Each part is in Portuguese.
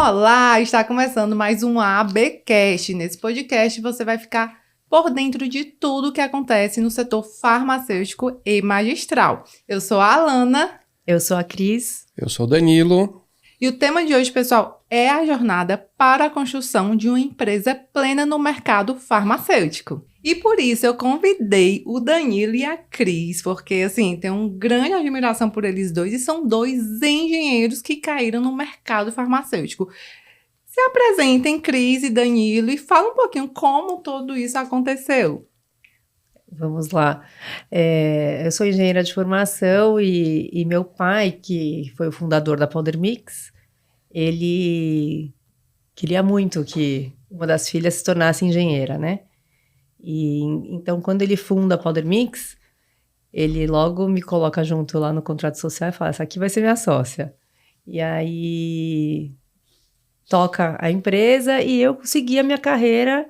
Olá, está começando mais um ABcast. Nesse podcast você vai ficar por dentro de tudo o que acontece no setor farmacêutico e magistral. Eu sou a Alana. Eu sou a Cris. Eu sou o Danilo. E o tema de hoje, pessoal, é a jornada para a construção de uma empresa plena no mercado farmacêutico. E por isso eu convidei o Danilo e a Cris, porque, assim, tenho uma grande admiração por eles dois e são dois engenheiros que caíram no mercado farmacêutico. Se apresentem, Cris e Danilo, e fala um pouquinho como tudo isso aconteceu. Vamos lá. Eu sou engenheira de formação e meu pai, que foi o fundador da Powder Mix, ele queria muito que uma das filhas se tornasse engenheira, né? E então, quando ele funda a Powder Mix, ele logo me coloca junto lá no contrato social e fala, essa aqui vai ser minha sócia. E aí toca a empresa e eu segui a minha carreira,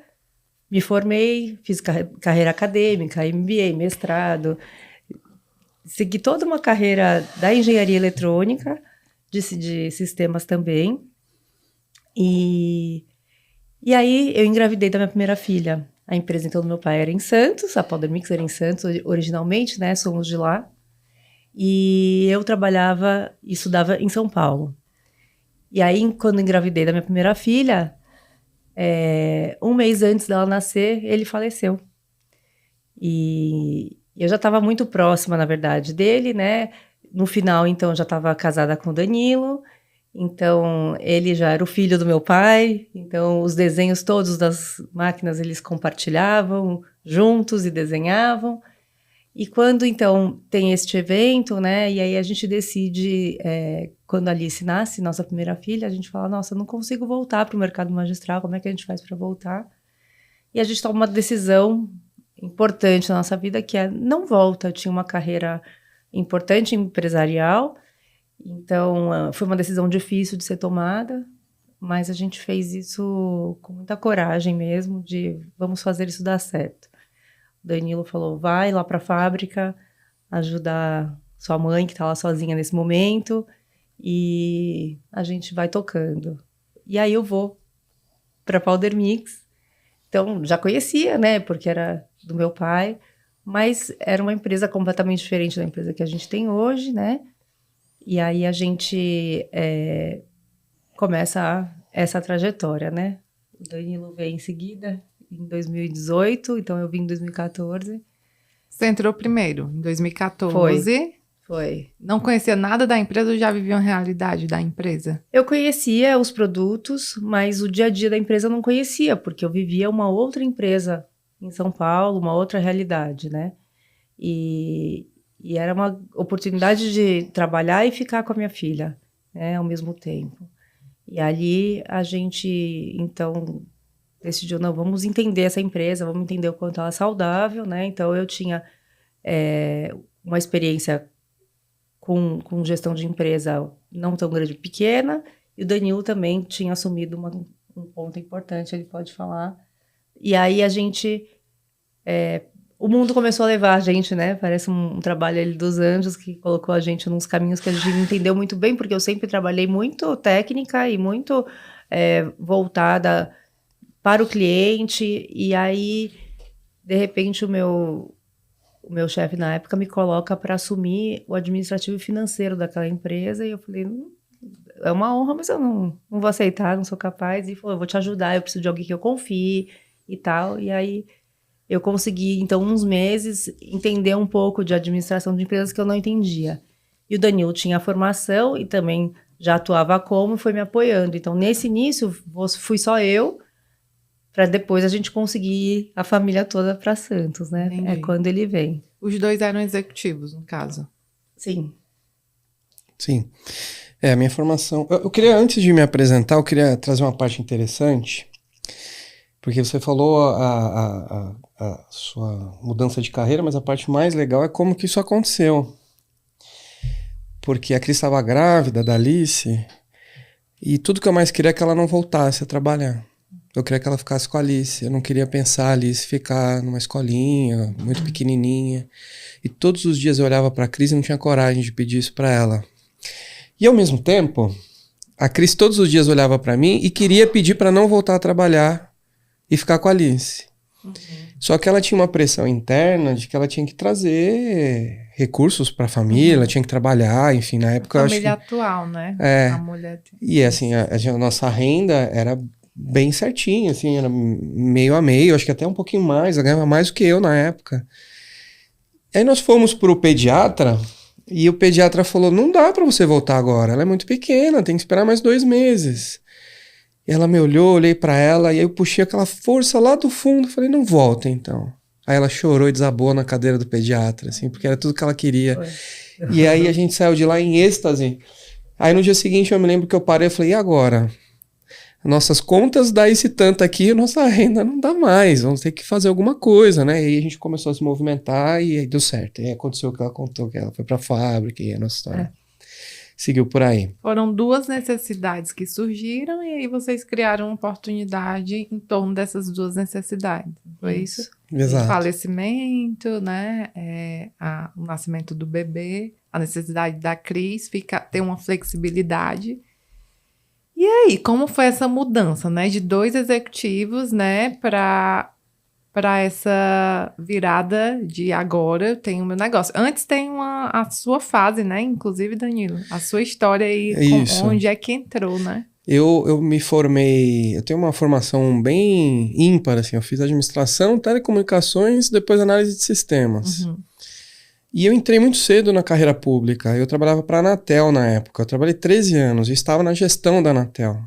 me formei, fiz carreira acadêmica, MBA, mestrado, segui toda uma carreira da engenharia eletrônica, de sistemas também. E aí eu engravidei da minha primeira filha. A empresa, então, do meu pai era em Santos, a Powder Mix era em Santos originalmente, né? Somos de lá. E eu trabalhava e estudava em São Paulo. E aí, quando engravidei da minha primeira filha, um mês antes dela nascer, ele faleceu. E eu já estava muito próxima, na verdade, dele, né? No final, então, eu já estava casada com o Danilo. Então, ele já era o filho do meu pai, então os desenhos todos das máquinas eles compartilhavam juntos e desenhavam. E quando, então, tem este evento, né, e aí a gente decide, quando a Alice nasce, nossa primeira filha, a gente fala, nossa, eu não consigo voltar para o mercado magistral, como é que a gente faz para voltar? E a gente toma uma decisão importante na nossa vida, que é não volta. Eu tinha uma carreira importante empresarial, então, foi uma decisão difícil de ser tomada, mas a gente fez isso com muita coragem mesmo, de vamos fazer isso dar certo. O Danilo falou, vai lá para a fábrica, ajudar sua mãe, que está lá sozinha nesse momento, e a gente vai tocando. E aí eu vou para a Powder Mix. Então, já conhecia, né, porque era do meu pai, mas era uma empresa completamente diferente da empresa que a gente tem hoje, né? E aí a gente começa essa trajetória, né? O Danilo veio em seguida, em 2018, então eu vim em 2014. Você entrou primeiro, em 2014. Foi. Não conhecia nada da empresa ou já vivia a realidade da empresa? Eu conhecia os produtos, mas o dia a dia da empresa eu não conhecia, porque eu vivia uma outra empresa em São Paulo, uma outra realidade, né? E era uma oportunidade de trabalhar e ficar com a minha filha, né, ao mesmo tempo. E ali a gente, então, decidiu, não, vamos entender essa empresa, vamos entender o quanto ela é saudável, né? Então, eu tinha uma experiência com gestão de empresa não tão grande, pequena, e o Danilo também tinha assumido um ponto importante, ele pode falar. E aí a gente... o mundo começou a levar a gente, né? Parece um trabalho ali dos anjos que colocou a gente nos caminhos que a gente não entendeu muito bem, porque eu sempre trabalhei muito técnica e muito voltada para o cliente. E aí, de repente, o meu chefe na época me coloca para assumir o administrativo e financeiro daquela empresa. E eu falei, é uma honra, mas eu não vou aceitar, não sou capaz. E falou, eu vou te ajudar, eu preciso de alguém que eu confie e tal. E aí... eu consegui, então, uns meses, entender um pouco de administração de empresas que eu não entendia. E o Danilo tinha a formação e também já atuava como, foi me apoiando. Então, nesse início, fui só eu, para depois a gente conseguir ir a família toda para Santos, né? Entendi. É quando ele vem. Os dois eram executivos, no caso? Sim. Sim. A minha formação... Eu queria, antes de me apresentar, eu queria trazer uma parte interessante, porque você falou a sua mudança de carreira, mas a parte mais legal é como que isso aconteceu. Porque a Cris estava grávida da Alice e tudo que eu mais queria é que ela não voltasse a trabalhar. Eu queria que ela ficasse com a Alice. Eu não queria pensar a Alice ficar numa escolinha muito pequenininha. E todos os dias eu olhava para a Cris e não tinha coragem de pedir isso para ela. E ao mesmo tempo, A Cris todos os dias olhava para mim e queria pedir para não voltar a trabalhar e ficar com a Alice. Só que ela tinha uma pressão interna de que ela tinha que trazer recursos para a família, ela tinha que trabalhar, enfim, na época eu acho que... Família atual, né? É. A mulher... E assim, a nossa renda era bem certinha, assim, era meio a meio, acho que até um pouquinho mais, ela ganhava mais do que eu na época. Aí nós fomos pro pediatra e o pediatra falou, não dá para você voltar agora, ela é muito pequena, tem que esperar mais 2 meses. E ela me olhou, olhei para ela e aí eu puxei aquela força lá do fundo, falei, não volta então. Aí ela chorou e desabou na cadeira do pediatra, assim, porque era tudo que ela queria. E aí a gente saiu de lá em êxtase. Aí no dia seguinte eu me lembro que eu parei e falei, e agora? Nossas contas dá esse tanto aqui, nossa renda não dá mais, vamos ter que fazer alguma coisa, né? E aí a gente começou a se movimentar e aí deu certo. E aí aconteceu o que ela contou, que ela foi pra fábrica e a nossa história seguiu por aí. Foram 2 necessidades que surgiram e aí vocês criaram uma oportunidade em torno dessas 2 necessidades. Foi isso? Exato. O falecimento, né? O nascimento do bebê, a necessidade da Cris, ter uma flexibilidade. E aí, como foi essa mudança, né? De 2 executivos, né? Para essa virada de agora eu tenho o meu negócio. Antes tem a sua fase, né? Inclusive, Danilo, a sua história aí, onde é que entrou, né? Eu me formei, eu tenho uma formação bem ímpar, assim, eu fiz administração, telecomunicações, depois análise de sistemas. E eu entrei muito cedo na carreira pública, eu trabalhava para a Anatel na época, eu trabalhei 13 anos e estava na gestão da Anatel.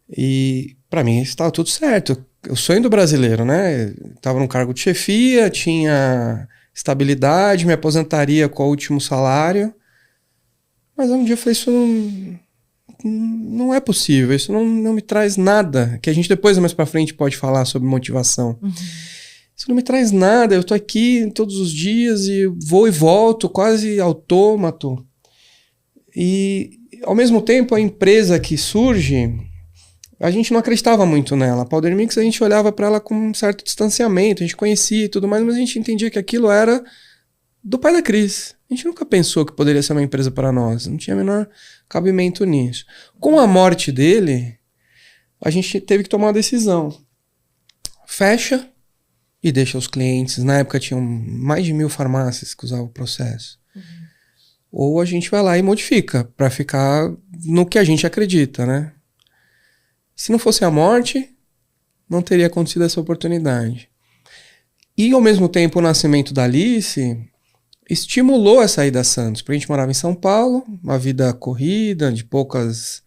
E para mim estava tudo certo, o sonho do brasileiro, né? Estava num cargo de chefia, tinha estabilidade, me aposentaria com o último salário. Mas um dia eu falei, isso não é possível, isso não me traz nada, que a gente depois mais pra frente pode falar sobre motivação. Isso não me traz nada, eu tô aqui todos os dias e vou e volto, quase autômato. E ao mesmo tempo a empresa que surge, a gente não acreditava muito nela. A Powder Mix a gente olhava para ela com um certo distanciamento, a gente conhecia e tudo mais, mas a gente entendia que aquilo era do pai da Cris. A gente nunca pensou que poderia ser uma empresa para nós, não tinha o menor cabimento nisso. Com a morte dele, a gente teve que tomar uma decisão. Fecha e deixa os clientes. Na época tinham mais de 1.000 farmácias que usavam o processo. Ou a gente vai lá e modifica para ficar no que a gente acredita, né? Se não fosse a morte, não teria acontecido essa oportunidade. E ao mesmo tempo o nascimento da Alice estimulou essa ida a Santos, porque a gente morava em São Paulo, uma vida corrida, de poucos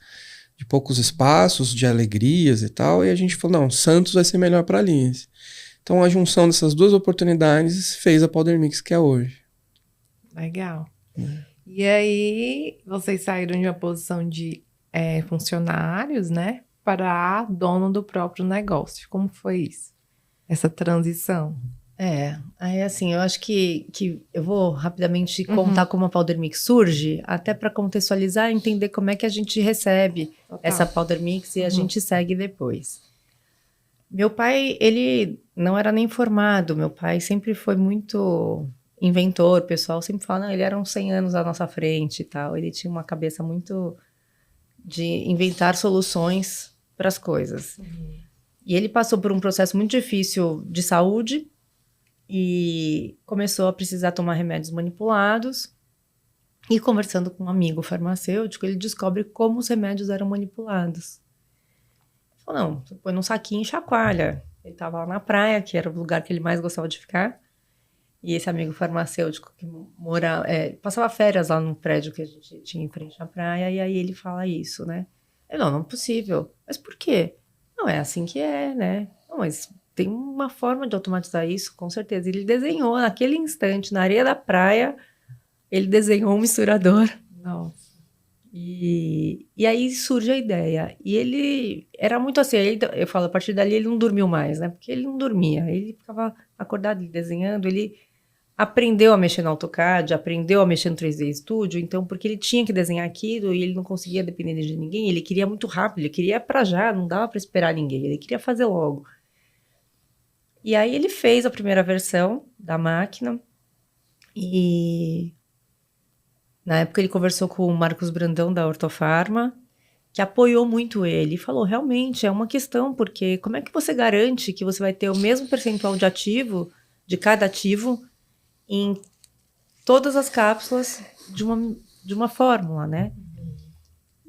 espaços, de alegrias e tal, e a gente falou, não, Santos vai ser melhor para Alice. Então a junção dessas 2 oportunidades fez a Powder Mix que é hoje. Legal. E aí, vocês saíram de uma posição de funcionários, né, para dono do próprio negócio. Como foi isso? Essa transição? Aí assim, eu acho que eu vou rapidamente contar como a Powder Mix surge, até para contextualizar e entender como é que a gente recebe essa Powder Mix e a gente segue depois. Meu pai, ele não era nem formado, meu pai sempre foi muito inventor, o pessoal sempre fala, não, ele era uns 100 anos à nossa frente e tal, ele tinha uma cabeça muito de inventar soluções para as coisas. E ele passou por um processo muito difícil de saúde, e começou a precisar tomar remédios manipulados. E conversando com um amigo farmacêutico, ele descobre como os remédios eram manipulados. Ele falou, não, você põe num saquinho e chacoalha. Ele estava lá na praia, que era o lugar que ele mais gostava de ficar. E esse amigo farmacêutico que passava férias lá no prédio que a gente tinha em frente à praia. E aí ele fala isso, né? Ele, não é possível. Mas por quê? Não, é assim que é, né? Não, mas tem uma forma de automatizar isso, com certeza. Ele desenhou naquele instante, na areia da praia, ele desenhou um misturador. Nossa. E aí surge a ideia. E ele era muito assim, eu falo, a partir dali ele não dormiu mais, né? Porque ele não dormia, ele ficava acordado desenhando, ele aprendeu a mexer no AutoCAD, aprendeu a mexer no 3D Studio, então, porque ele tinha que desenhar aquilo e ele não conseguia depender de ninguém, ele queria muito rápido, ele queria pra já, não dava pra esperar ninguém, ele queria fazer logo. E aí ele fez a primeira versão da máquina e na época ele conversou com o Marcos Brandão da Ortofarma que apoiou muito ele. E falou, realmente, é uma questão, porque como é que você garante que você vai ter o mesmo percentual de ativo, de cada ativo, em todas as cápsulas de uma fórmula, né?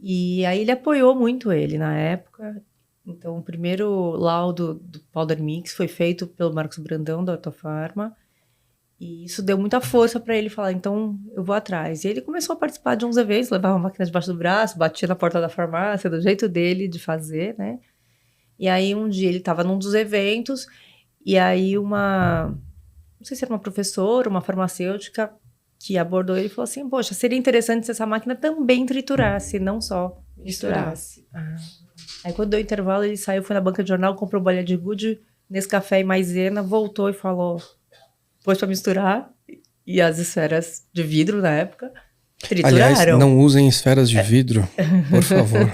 E aí ele apoiou muito ele na época. Então, o primeiro laudo do Powder Mix foi feito pelo Marcos Brandão, da Ortofarma, e isso deu muita força para ele falar, então eu vou atrás. E ele começou a participar de uns eventos, levava a máquina debaixo do braço, batia na porta da farmácia, do jeito dele de fazer, né? E aí um dia ele estava num dos eventos, e aí não sei se era uma professora, uma farmacêutica, que abordou ele e falou assim, poxa, seria interessante se essa máquina também triturasse, não só misturasse. Aí quando deu intervalo, ele saiu, foi na banca de jornal, comprou bolinha de gude, Nescafé e maisena, voltou e falou, pôs pra misturar, e as esferas de vidro na época trituraram. Aliás, não usem esferas de vidro, por favor.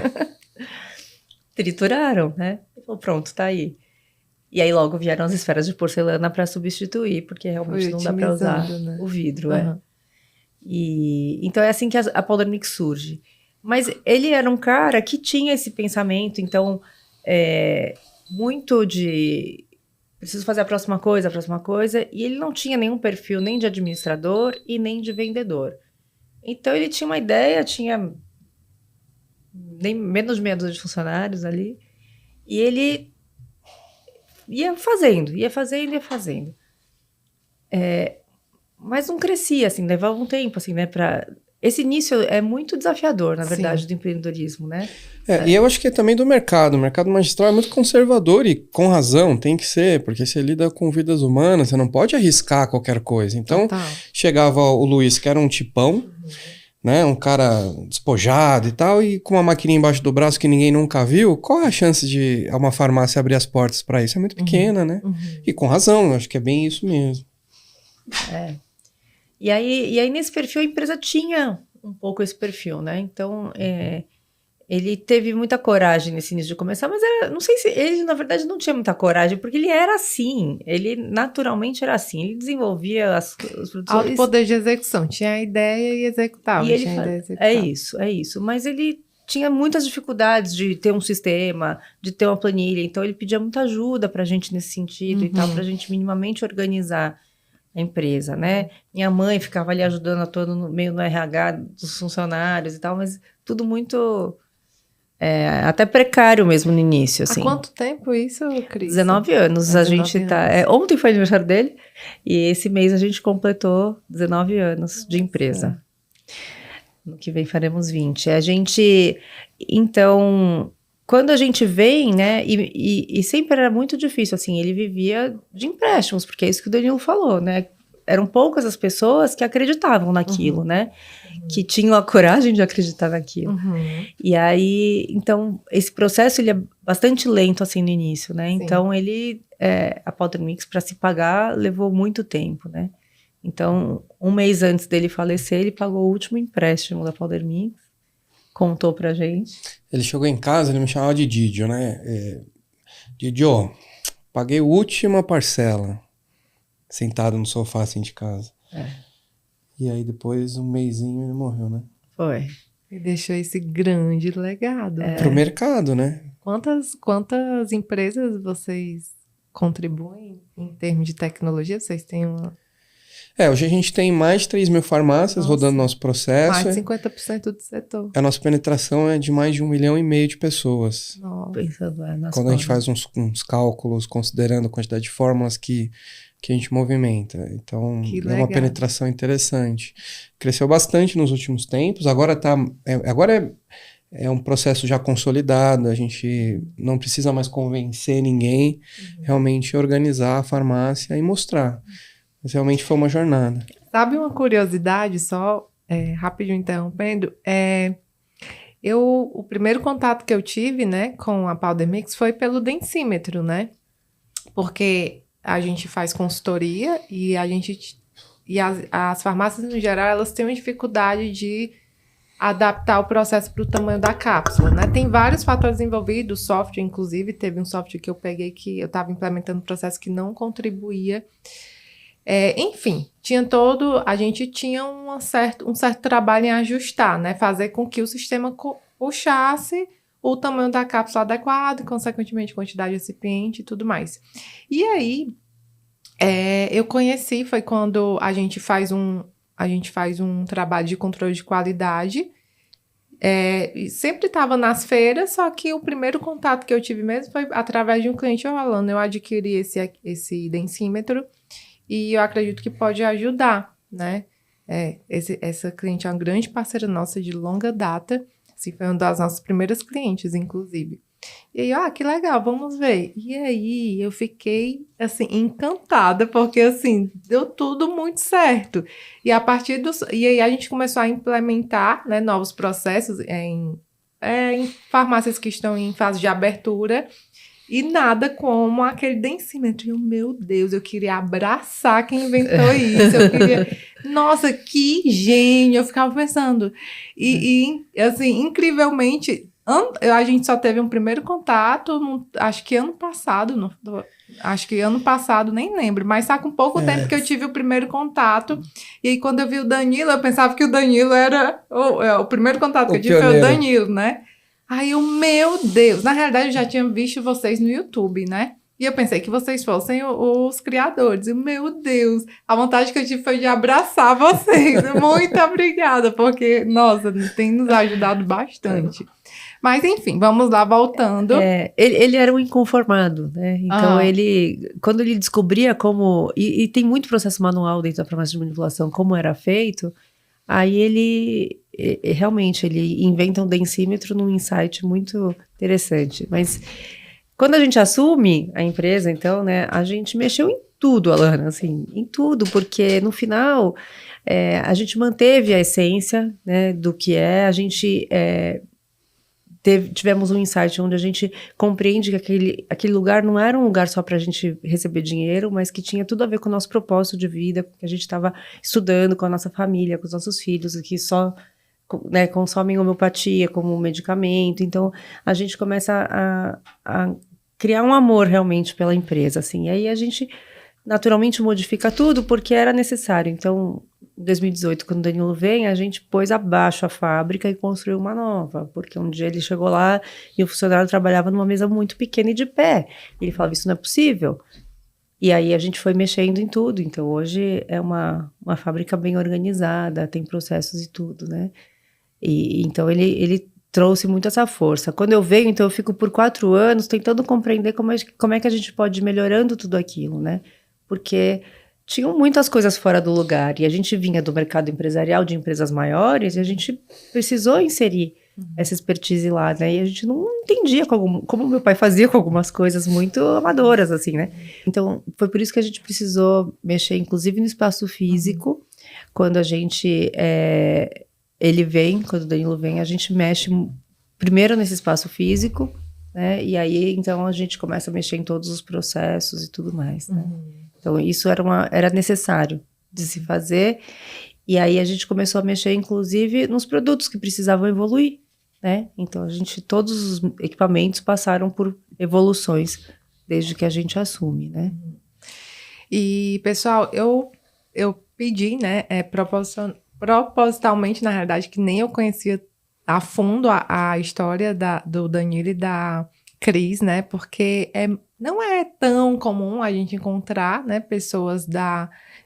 Trituraram, né? Ele falou, pronto, tá aí. E aí logo vieram as esferas de porcelana para substituir, porque realmente não dá para usar, né, o vidro. E então é assim que a Powder Mix surge. Mas ele era um cara que tinha esse pensamento, então muito de preciso fazer a próxima coisa, e ele não tinha nenhum perfil nem de administrador e nem de vendedor. Então ele tinha uma ideia, tinha nem menos de meia dúzia de funcionários ali, e ele ia fazendo. Mas não crescia, assim, levava um tempo, assim, né, esse início é muito desafiador, na verdade, do empreendedorismo, né? E eu acho que é também do mercado. O mercado magistral é muito conservador e com razão, tem que ser, porque você lida com vidas humanas, você não pode arriscar qualquer coisa. Então, chegava o Luiz, que era um tipão, né, um cara despojado e tal, e com uma maquininha embaixo do braço que ninguém nunca viu, qual é a chance de uma farmácia abrir as portas para isso? É muito pequena, né? E com razão, eu acho que é bem isso mesmo. E aí, nesse perfil, a empresa tinha um pouco esse perfil, né? Então, ele teve muita coragem nesse início de começar, mas não sei se ele, na verdade, não tinha muita coragem, porque ele era assim, ele naturalmente era assim, ele desenvolvia os produtos. Alto poder de execução, tinha a ideia e executava. É isso, mas ele tinha muitas dificuldades de ter um sistema, de ter uma planilha, então ele pedia muita ajuda pra gente nesse sentido e tal, pra gente minimamente organizar a empresa, né? Minha mãe ficava ali ajudando a todo meio no RH dos funcionários e tal, mas tudo muito até precário mesmo no início, assim. Há quanto tempo isso, Cris? 19 anos. A gente tá... ontem foi aniversário dele e esse mês a gente completou 19 anos de empresa. No que vem faremos 20. Então, quando a gente vem, né, e sempre era muito difícil, assim, ele vivia de empréstimos, porque é isso que o Danilo falou, né? Eram poucas as pessoas que acreditavam naquilo, né? Que tinham a coragem de acreditar naquilo. E aí, então, esse processo, ele é bastante lento, assim, no início, né? Sim. Então, a Powder Mix, para se pagar, levou muito tempo, né? Então, um mês antes dele falecer, ele pagou o último empréstimo da Powder Mix, contou pra gente. Ele chegou em casa, ele me chamava de Didio, né? Didio, paguei a última parcela, sentado no sofá, assim, de casa. E aí, depois, um mesinho, ele morreu, né? Foi. E deixou esse grande legado. Pro mercado, né? Quantas empresas vocês contribuem em termos de tecnologia? Vocês têm uma... Hoje a gente tem mais de 3 mil farmácias rodando nosso processo. Mais de 50% do setor. A nossa penetração é de mais de 1,5 milhão de pessoas. Quando a gente faz uns cálculos, considerando a quantidade de fórmulas que a gente movimenta. Então, é uma penetração interessante. Cresceu bastante nos últimos tempos. Agora é um processo já consolidado. A gente não precisa mais convencer ninguém. Realmente organizar a farmácia e mostrar. Mas realmente foi uma jornada. Sabe uma curiosidade, só rapidinho interrompendo? O primeiro contato que eu tive, né, com a Powder Mix foi pelo densímetro, né? Porque a gente faz consultoria e as farmácias, no geral, elas têm uma dificuldade de adaptar o processo para o tamanho da cápsula, né? Tem vários fatores envolvidos, software, inclusive, teve um software que eu peguei que eu estava implementando um processo que não contribuía. Enfim, a gente tinha um certo trabalho em ajustar, né? Fazer com que o sistema puxasse o tamanho da cápsula adequado, e, consequentemente, quantidade de recipiente e tudo mais. E aí, eu conheci, foi quando a gente faz um trabalho de controle de qualidade. Sempre estava nas feiras, só que o primeiro contato que eu tive mesmo foi através de um cliente falando, eu adquiri esse densímetro e eu acredito que pode ajudar, né? Essa cliente é uma grande parceira nossa de longa data, assim, foi uma das nossas primeiras clientes, inclusive. E aí, que legal, vamos ver. E aí, eu fiquei, assim, encantada, porque, assim, deu tudo muito certo. E e aí, a gente começou a implementar, né, novos processos em farmácias que estão em fase de abertura, e nada como aquele densímetro. E meu Deus, eu queria abraçar quem inventou isso. Eu queria... Nossa, que gênio! Eu ficava pensando. E assim, incrivelmente... A gente só teve um primeiro contato, acho que ano passado, nem lembro, mas tá com pouco tempo que eu tive o primeiro contato, e aí quando eu vi o Danilo, eu pensava que o Danilo era o primeiro contato que eu tive foi o Danilo, né? Aí meu Deus, na realidade eu já tinha visto vocês no YouTube, né? E eu pensei que vocês fossem os criadores. E, meu Deus, a vontade que eu tive foi de abraçar vocês. Muito obrigada, porque, nossa, tem nos ajudado bastante. Mas, enfim, vamos lá, voltando. Ele era um inconformado, né? Então, quando ele descobria como... E tem muito processo manual dentro da farmácia de manipulação, como era feito, aí ele inventa um densímetro num insight muito interessante. Mas... quando a gente assume a empresa, então, né, a gente mexeu em tudo, Alana, assim, em tudo, porque no final a gente manteve a essência, né, do que a gente tivemos um insight onde a gente compreende que aquele lugar não era um lugar só para a gente receber dinheiro, mas que tinha tudo a ver com o nosso propósito de vida, que a gente estava estudando com a nossa família, com os nossos filhos, que só... né, consomem homeopatia como medicamento, então a gente começa a criar um amor realmente pela empresa, assim, e aí a gente naturalmente modifica tudo porque era necessário. Então, em 2018, quando o Danilo vem, a gente pôs abaixo a fábrica e construiu uma nova, porque um dia ele chegou lá e o funcionário trabalhava numa mesa muito pequena e de pé, ele falava, isso não é possível. E aí a gente foi mexendo em tudo, então hoje é uma fábrica bem organizada, tem processos e tudo, né? E então ele trouxe muito essa força. Quando eu venho, então eu fico por 4 anos tentando compreender como é que a gente pode ir melhorando tudo aquilo, né? Porque tinham muitas coisas fora do lugar, e a gente vinha do mercado empresarial de empresas maiores, e a gente precisou inserir essa expertise lá, né? E a gente não entendia como meu pai fazia com algumas coisas muito amadoras, assim, né? Então, foi por isso que a gente precisou mexer, inclusive no espaço físico, quando a gente... quando o Danilo vem, a gente mexe primeiro nesse espaço físico, né? E aí, então, a gente começa a mexer em todos os processos e tudo mais, né? Então, isso era necessário de se fazer. E aí, a gente começou a mexer, inclusive, nos produtos que precisavam evoluir, né? Então, todos os equipamentos passaram por evoluções desde que a gente assume, né? E, pessoal, eu pedi, né, propositalmente, na realidade, que nem eu conhecia a fundo a história do Danilo e da Cris, né? Porque não é tão comum a gente encontrar, né, pessoas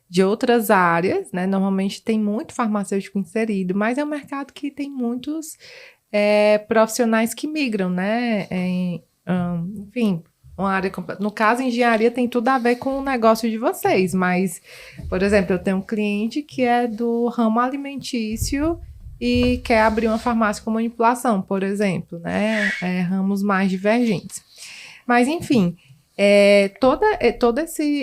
de outras áreas, né? Normalmente tem muito farmacêutico inserido, mas é um mercado que tem muitos profissionais que migram, né? Enfim, uma área... No caso, engenharia tem tudo a ver com o negócio de vocês, mas, por exemplo, eu tenho um cliente que é do ramo alimentício e quer abrir uma farmácia com manipulação, por exemplo, né? Ramos mais divergentes. Mas, enfim,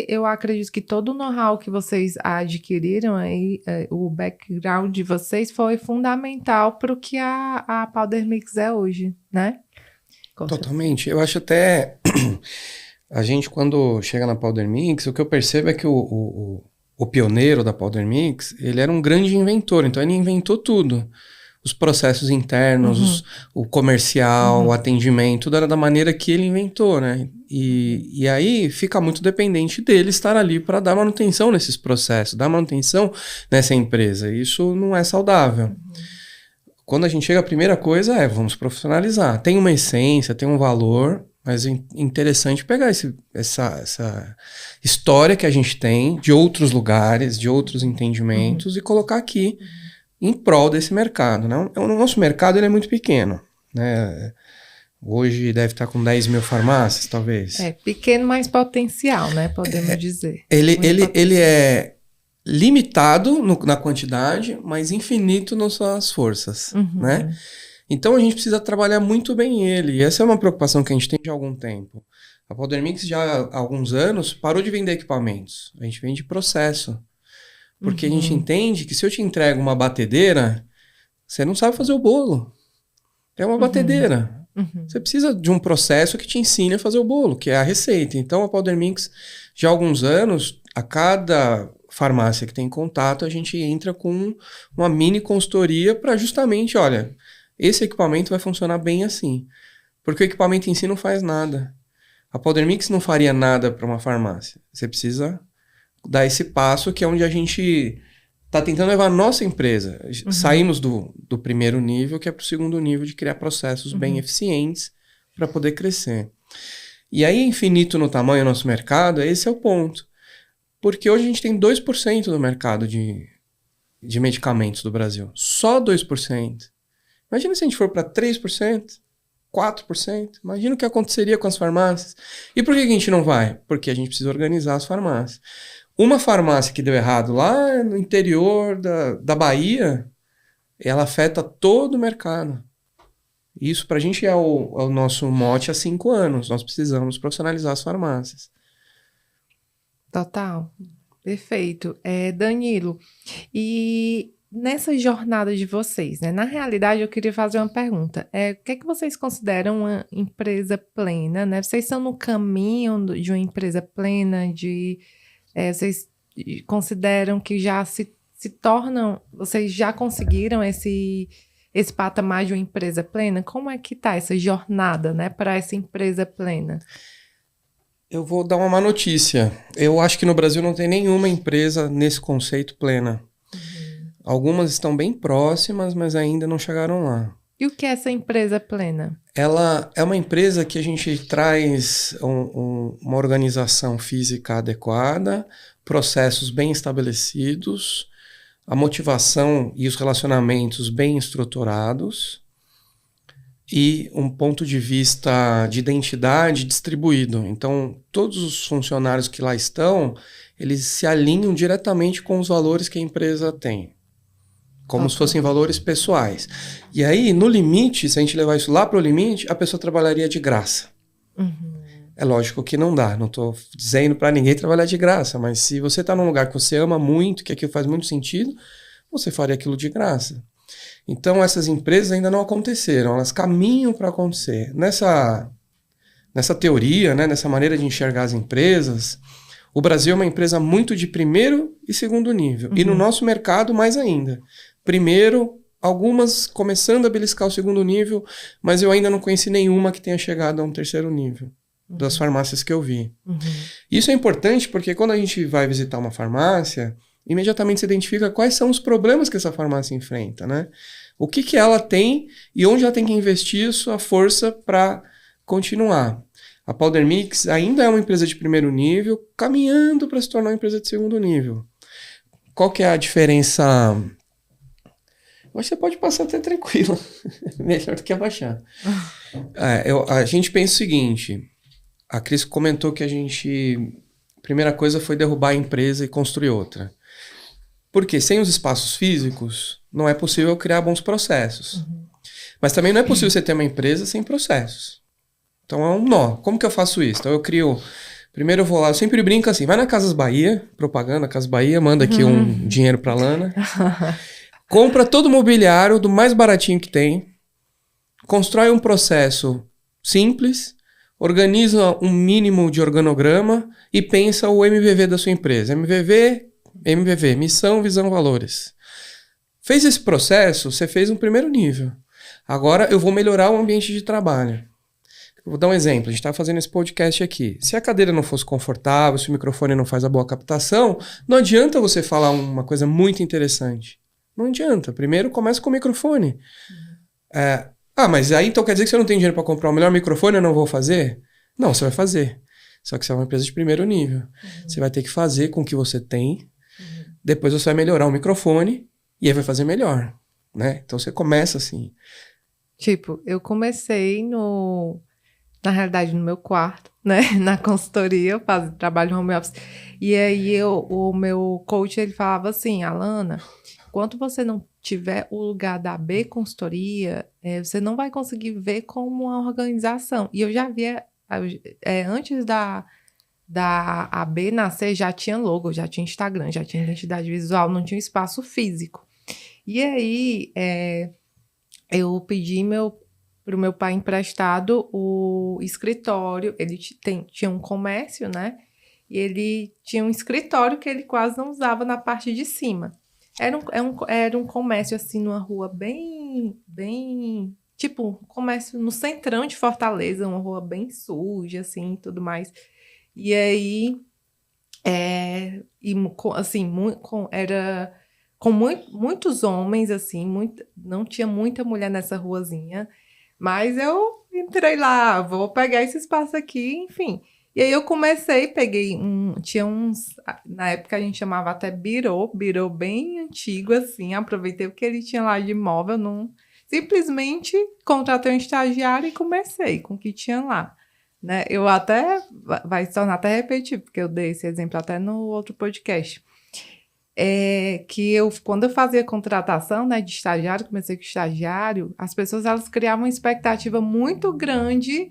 eu acredito que todo o know-how que vocês adquiriram aí, o background de vocês foi fundamental para o que a Powder Mix é hoje, né? Totalmente. Eu acho até... a gente, quando chega na Powder Mix, o que eu percebo é que o pioneiro da Powder Mix, ele era um grande inventor, então ele inventou tudo. Os processos internos, o comercial, o atendimento, tudo era da maneira que ele inventou, né? E aí fica muito dependente dele estar ali para dar manutenção nesses processos, dar manutenção nessa empresa. Isso não é saudável. quando a gente chega, a primeira coisa é, vamos profissionalizar. Tem uma essência, tem um valor, mas é interessante pegar essa história que a gente tem de outros lugares, de outros entendimentos e colocar aqui em prol desse mercado, né? O nosso mercado ele é muito pequeno, né? Hoje deve estar com 10 mil farmácias, talvez. Pequeno, mas potencial, né? Podemos dizer. Ele é limitado na quantidade, mas infinito nas suas forças, né? Então a gente precisa trabalhar muito bem ele. E essa é uma preocupação que a gente tem de algum tempo. A Powder Mix já há alguns anos parou de vender equipamentos. A gente vende processo. Porque a gente entende que se eu te entrego uma batedeira, você não sabe fazer o bolo. É uma batedeira. Você precisa de um processo que te ensine a fazer o bolo, que é a receita. Então a Powder Mix, já há alguns anos, a cada farmácia que tem contato, a gente entra com uma mini consultoria para justamente, olha, esse equipamento vai funcionar bem assim. Porque o equipamento em si não faz nada. A Powder Mix não faria nada para uma farmácia. Você precisa dar esse passo, que é onde a gente está tentando levar a nossa empresa. Saímos do primeiro nível, que é para o segundo nível, de criar processos bem eficientes para poder crescer. E aí, infinito no tamanho do nosso mercado, esse é o ponto. Porque hoje a gente tem 2% do mercado de medicamentos do Brasil. Só 2%. Imagina se a gente for para 3%, 4%. Imagina o que aconteceria com as farmácias. E por que a gente não vai? Porque a gente precisa organizar as farmácias. Uma farmácia que deu errado lá no interior da Bahia, ela afeta todo o mercado. Isso para a gente é o nosso mote há 5 anos. Nós precisamos profissionalizar as farmácias. Total. Perfeito. Danilo, e nessa jornada de vocês, né? Na realidade, eu queria fazer uma pergunta. O que é que vocês consideram uma empresa plena, né? Vocês estão no caminho de uma empresa plena, vocês consideram que já se tornam, vocês já conseguiram esse patamar de uma empresa plena? Como é que está essa jornada, né, para essa empresa plena? Eu vou dar uma má notícia. Eu acho que no Brasil não tem nenhuma empresa nesse conceito plena. Algumas estão bem próximas, mas ainda não chegaram lá. E o que é essa empresa plena? Ela é uma empresa que a gente traz uma organização física adequada, processos bem estabelecidos, a motivação e os relacionamentos bem estruturados e um ponto de vista de identidade distribuído. Então, todos os funcionários que lá estão, eles se alinham diretamente com os valores que a empresa tem. Como se fossem valores pessoais. E aí, no limite, se a gente levar isso lá para o limite, a pessoa trabalharia de graça. É lógico que não dá. Não estou dizendo para ninguém trabalhar de graça. Mas se você está num lugar que você ama muito, que aquilo faz muito sentido, você faria aquilo de graça. Então, essas empresas ainda não aconteceram. Elas caminham para acontecer. Nessa teoria, né, nessa maneira de enxergar as empresas, o Brasil é uma empresa muito de primeiro e segundo nível. E no nosso mercado, mais ainda. Primeiro, algumas começando a beliscar o segundo nível, mas eu ainda não conheci nenhuma que tenha chegado a um terceiro nível, das farmácias que eu vi. Isso é importante porque quando a gente vai visitar uma farmácia, imediatamente se identifica quais são os problemas que essa farmácia enfrenta, né? O que ela tem e onde ela tem que investir sua força para continuar. A Powder Mix ainda é uma empresa de primeiro nível, caminhando para se tornar uma empresa de segundo nível. Qual que é a diferença? Eu acho que você pode passar até tranquilo. Melhor do que abaixar. A gente pensa o seguinte. A Cris comentou que a primeira coisa foi derrubar a empresa e construir outra. Porque sem os espaços físicos, não é possível criar bons processos. Mas também não é possível você ter uma empresa sem processos. Então é um nó. Como que eu faço isso? Então eu crio... Primeiro eu vou lá, eu sempre brinco assim, vai na Casas Bahia, propaganda Casas Bahia, manda aqui um dinheiro pra Lana. Compra todo o mobiliário do mais baratinho que tem, constrói um processo simples, organiza um mínimo de organograma e pensa o MVV da sua empresa. MVV, missão, visão, valores. Fez esse processo, você fez um primeiro nível. Agora eu vou melhorar o ambiente de trabalho. Vou dar um exemplo, a gente está fazendo esse podcast aqui. Se a cadeira não fosse confortável, se o microfone não faz a boa captação, não adianta você falar uma coisa muito interessante. Não adianta. Primeiro começa com o microfone. Mas aí então quer dizer que você não tem dinheiro para comprar o melhor microfone, eu não vou fazer? Não, você vai fazer. Só que você é uma empresa de primeiro nível. Você vai ter que fazer com o que você tem, depois você vai melhorar o microfone e aí vai fazer melhor, né? Então você começa assim. Tipo, eu comecei na realidade, no meu quarto, né? Na consultoria, eu faço trabalho no home office. E aí o meu coach, ele falava assim, Alana, enquanto você não tiver o lugar da AB Consultoria, você não vai conseguir ver como uma organização. E eu já via, antes da AB nascer, já tinha logo, já tinha Instagram, já tinha identidade visual, não tinha espaço físico. E aí, eu pedi pro meu pai emprestado o escritório. Ele tinha um comércio, né? E ele tinha um escritório que ele quase não usava na parte de cima. Era um comércio, assim, numa rua bem, tipo, um comércio no centrão de Fortaleza, uma rua bem suja, assim, e tudo mais. E aí, era com muitos homens, assim, não tinha muita mulher nessa ruazinha, mas eu entrei lá, vou pegar esse espaço aqui, enfim. E aí eu tinha uns, na época a gente chamava até birô bem antigo, assim, aproveitei o que ele tinha lá de imóvel, simplesmente contratei um estagiário e comecei com o que tinha lá, né? Eu até, vai se tornar até repetitivo, porque eu dei esse exemplo até no outro podcast. Quando eu fazia contratação, né, de estagiário, comecei com estagiário, as pessoas elas criavam uma expectativa muito grande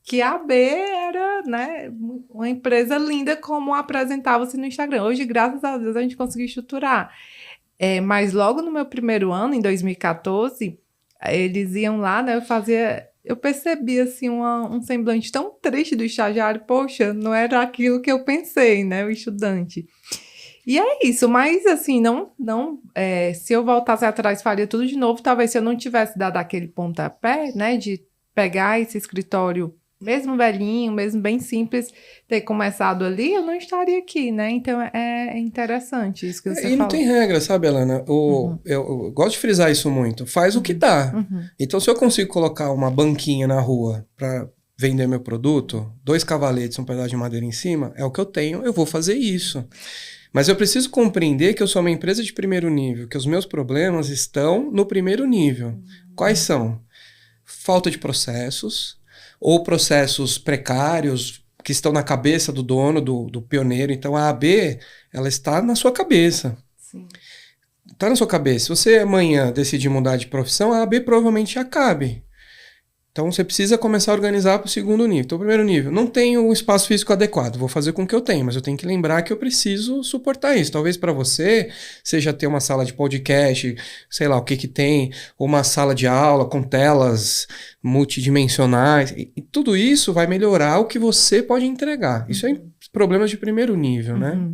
que a AB era, né, uma empresa linda como apresentava-se no Instagram. Hoje, graças a Deus, a gente conseguiu estruturar. Mas logo no meu primeiro ano, em 2014, eles iam lá, né, eu percebi, assim, um semblante tão triste do estagiário. Poxa, não era aquilo que eu pensei, né, o estudante. E é isso, mas, assim, se eu voltasse atrás, faria tudo de novo. Talvez se eu não tivesse dado aquele pontapé, né, de pegar esse escritório, mesmo velhinho, mesmo bem simples, ter começado ali, eu não estaria aqui, né? Então, é interessante isso que você falou. E não tem regra, sabe, Alana? Eu gosto de frisar isso muito. Faz o que dá. Então, se eu consigo colocar uma banquinha na rua para vender meu produto, 2 cavaletes, um pedaço de madeira em cima, é o que eu tenho, eu vou fazer isso. Mas eu preciso compreender que eu sou uma empresa de primeiro nível, que os meus problemas estão no primeiro nível. Quais são? Falta de processos, ou processos precários que estão na cabeça do dono, do pioneiro. Então, a AB, ela está na sua cabeça. Sim. Está na sua cabeça. Se você amanhã decidir mudar de profissão, a AB provavelmente acabe. Então, você precisa começar a organizar para o segundo nível. Então, o primeiro nível, não tenho um espaço físico adequado, vou fazer com o que eu tenho, mas eu tenho que lembrar que eu preciso suportar isso. Talvez para você, seja ter uma sala de podcast, sei lá, o que tem, ou uma sala de aula com telas multidimensionais. E tudo isso vai melhorar o que você pode entregar. Isso é problemas de primeiro nível, né?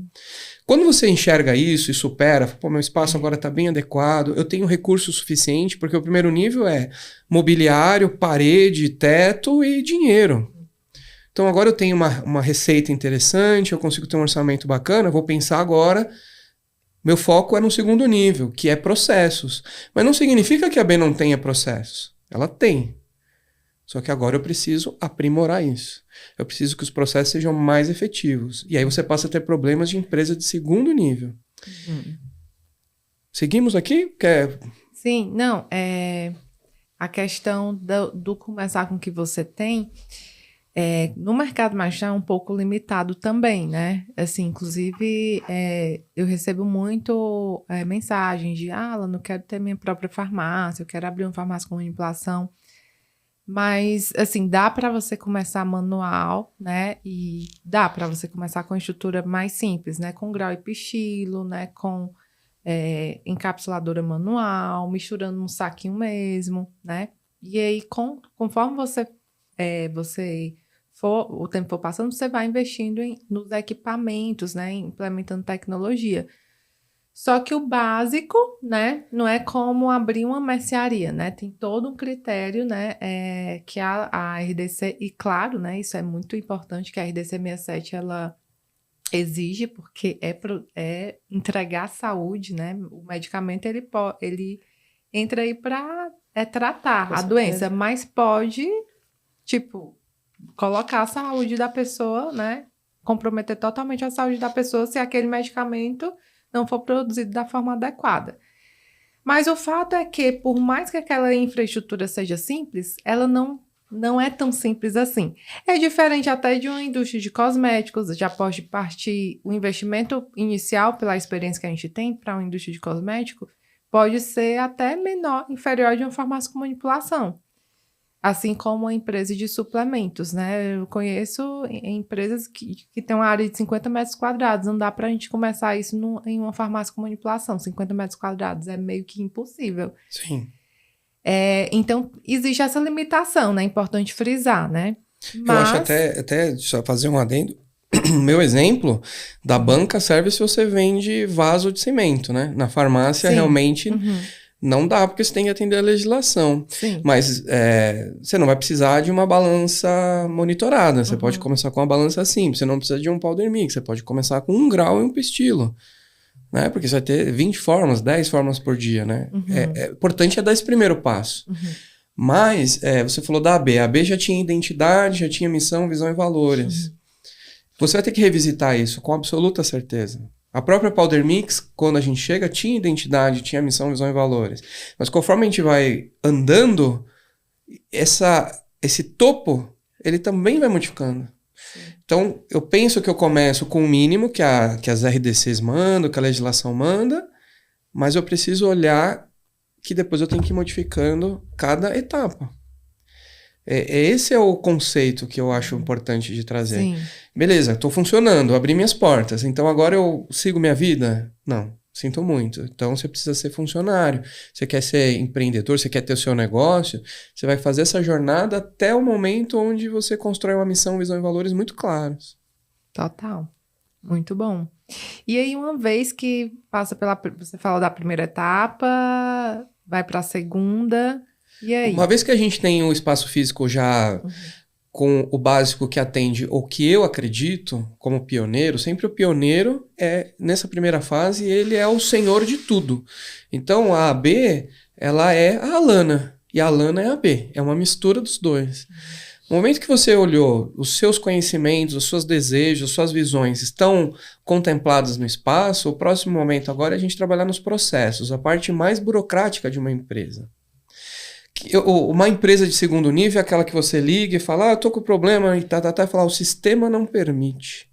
Quando você enxerga isso e supera, pô, meu espaço agora está bem adequado, eu tenho recurso suficiente, porque o primeiro nível é mobiliário, parede, teto e dinheiro. Então agora eu tenho uma receita interessante, eu consigo ter um orçamento bacana, vou pensar agora, meu foco é no segundo nível, que é processos. Mas não significa que a B não tenha processos. Ela tem. Só que agora eu preciso aprimorar isso. Eu preciso que os processos sejam mais efetivos. E aí você passa a ter problemas de empresa de segundo nível. Seguimos aqui? Sim, não. A questão do começar com o que você tem, no mercado mais é um pouco limitado também, né? Assim, inclusive, eu recebo muito mensagens de Alan, eu quero ter minha própria farmácia, eu quero abrir uma farmácia com manipulação. Mas, assim, dá para você começar manual, né? E dá para você começar com a estrutura mais simples, né? Com grau e pistilo, né? Com encapsuladora manual, misturando num saquinho mesmo, né? E aí, conforme o tempo for passando, você vai investindo nos equipamentos, né? Implementando tecnologia. Só que o básico, né, não é como abrir uma mercearia, né? Tem todo um critério, né, que a RDC, e claro, né, isso é muito importante, que a RDC 67, exige, porque é entregar saúde, né? O medicamento, ele entra aí para tratar Com a certeza. doença, mas pode, tipo, colocar a saúde da pessoa, né? Comprometer totalmente a saúde da pessoa se aquele medicamento não for produzido da forma adequada. Mas o fato é que, por mais que aquela infraestrutura seja simples, ela não é tão simples assim. É diferente até de uma indústria de cosméticos, já pode partir o investimento inicial pela experiência que a gente tem para uma indústria de cosmético, pode ser até menor, inferior de uma farmácia com manipulação. Assim como a empresa de suplementos, né? Eu conheço empresas que têm uma área de 50 metros quadrados. Não dá para a gente começar isso em uma farmácia com manipulação. 50 metros quadrados é meio que impossível. Sim. Então, existe essa limitação, né? É importante frisar, né? Eu acho até só fazer um adendo. Meu exemplo da banca serve se você vende vaso de cimento, né? Na farmácia, Sim. realmente não dá, porque você tem que atender a legislação. Sim. Mas você não vai precisar de uma balança monitorada. Você pode começar com uma balança simples. Você não precisa de um powder mix. Você pode começar com 1 grau e um pistilo. Né? Porque você vai ter 20 fórmulas, 10 fórmulas por dia, né? Importante é dar esse primeiro passo. Mas você falou da AB. A AB já tinha identidade, já tinha missão, visão e valores. Você vai ter que revisitar isso com absoluta certeza. A própria Powder Mix, quando a gente chega, tinha identidade, tinha missão, visão e valores. Mas conforme a gente vai andando, esse topo, ele também vai modificando. Então, eu penso que eu começo com o mínimo que as RDCs mandam, que a legislação manda, mas eu preciso olhar que depois eu tenho que ir modificando cada etapa. Esse é o conceito que eu acho importante de trazer. Sim. Beleza, estou funcionando, abri minhas portas, então agora eu sigo minha vida? Não, sinto muito. Então você precisa ser funcionário, você quer ser empreendedor, você quer ter o seu negócio, você vai fazer essa jornada até o momento onde você constrói uma missão, visão e valores muito claros. Total. Muito bom. E aí, uma vez que passa você fala da primeira etapa, vai para a segunda, e aí? Uma vez que a gente tem um espaço físico já com o básico que atende o que eu acredito como pioneiro, sempre o pioneiro nessa primeira fase, ele é o senhor de tudo. Então, a AB, ela é a Alana, e a Alana é a AB, é uma mistura dos dois. No momento que você olhou, os seus conhecimentos, os seus desejos, as suas visões estão contempladas no espaço, o próximo momento agora é a gente trabalhar nos processos, a parte mais burocrática de uma empresa. Uma empresa de segundo nível é aquela que você liga e fala, eu tô com problema, e e fala, o sistema não permite.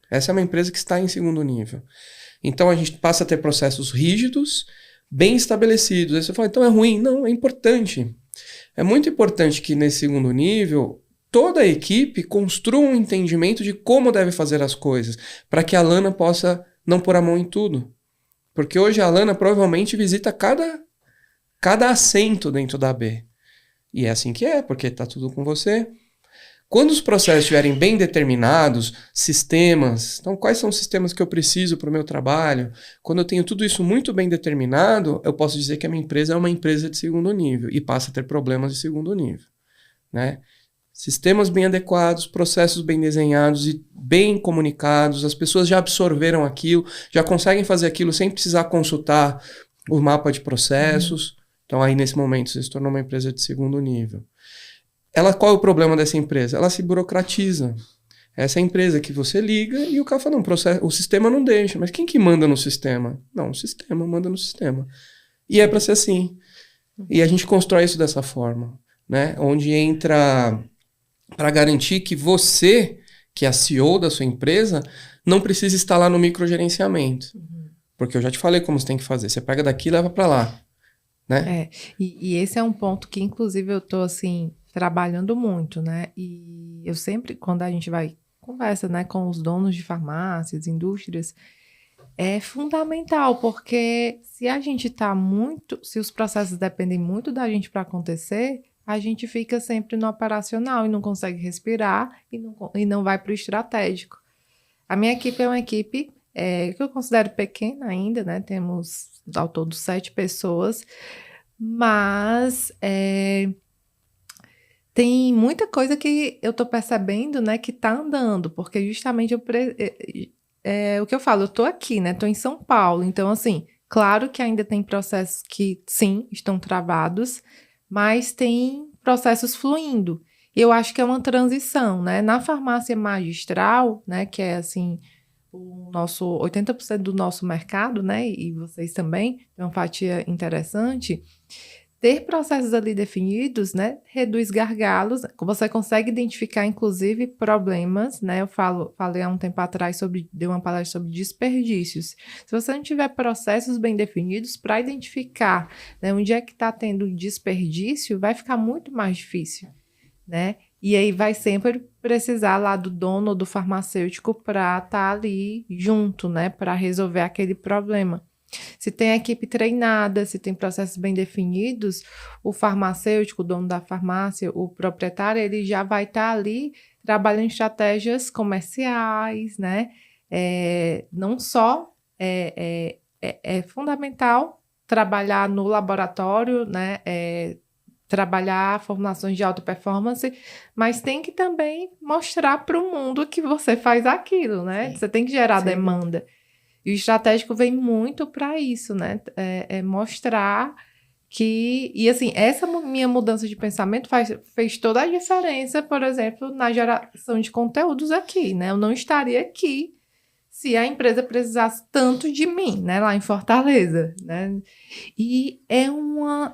Essa é uma empresa que está em segundo nível. Então a gente passa a ter processos rígidos, bem estabelecidos. Aí você fala, então é ruim? Não, é importante. É muito importante que nesse segundo nível, toda a equipe construa um entendimento de como deve fazer as coisas, para que a Alana possa não pôr a mão em tudo. Porque hoje a Alana provavelmente visita cada assento dentro da AB. E é assim que porque está tudo com você. Quando os processos estiverem bem determinados, sistemas, então quais são os sistemas que eu preciso para o meu trabalho? Quando eu tenho tudo isso muito bem determinado, eu posso dizer que a minha empresa é uma empresa de segundo nível e passa a ter problemas de segundo nível. Né? Sistemas bem adequados, processos bem desenhados e bem comunicados, as pessoas já absorveram aquilo, já conseguem fazer aquilo sem precisar consultar o mapa de processos. Então aí nesse momento você se tornou uma empresa de segundo nível. Qual é o problema dessa empresa? Ela se burocratiza. Essa é a empresa que você liga e o cara fala, não, o sistema não deixa. Mas quem que manda no sistema? Não, o sistema manda no sistema. E é para ser assim. E a gente constrói isso dessa forma, né? Onde entra para garantir que você, que é a CEO da sua empresa, não precisa estar lá no microgerenciamento. Porque eu já te falei como você tem que fazer. Você pega daqui e leva para lá. Né? E esse é um ponto que, inclusive, eu tô, assim, trabalhando muito, né? E eu sempre, quando a gente conversa, né, com os donos de farmácias, indústrias, é fundamental, porque se os processos dependem muito da gente para acontecer, a gente fica sempre no operacional e não consegue respirar e não vai para o estratégico. A minha equipe é uma equipe que eu considero pequena ainda, né? Temos ao todo 7 pessoas, mas tem muita coisa que eu tô percebendo, né, que tá andando, porque justamente o que eu falo, eu tô aqui, né? Tô em São Paulo, então assim, claro que ainda tem processos que, sim, estão travados, mas tem processos fluindo. Eu acho que é uma transição, né? Na farmácia magistral, né, que é assim, o nosso 80% do nosso mercado, né? E vocês também, tem uma fatia interessante. Ter processos ali definidos, né, reduz gargalos, você consegue identificar, inclusive, problemas, né, falei há um tempo atrás dei uma palestra sobre desperdícios. Se você não tiver processos bem definidos para identificar, né, onde é que está tendo desperdício, vai ficar muito mais difícil, né, e aí vai sempre precisar lá do dono ou do farmacêutico para estar ali junto, né, para resolver aquele problema. Se tem a equipe treinada, se tem processos bem definidos, o farmacêutico, o dono da farmácia, o proprietário, ele já vai estar ali trabalhando estratégias comerciais, né? Não só é fundamental trabalhar no laboratório, né? Trabalhar formulações de alta performance, mas tem que também mostrar para o mundo que você faz aquilo, né? Sim. Você tem que gerar demanda. E o estratégico vem muito para isso, né? Mostrar que... E assim, essa minha mudança de pensamento fez toda a diferença, por exemplo, na geração de conteúdos aqui, né? Eu não estaria aqui se a empresa precisasse tanto de mim, né? Lá em Fortaleza, né? E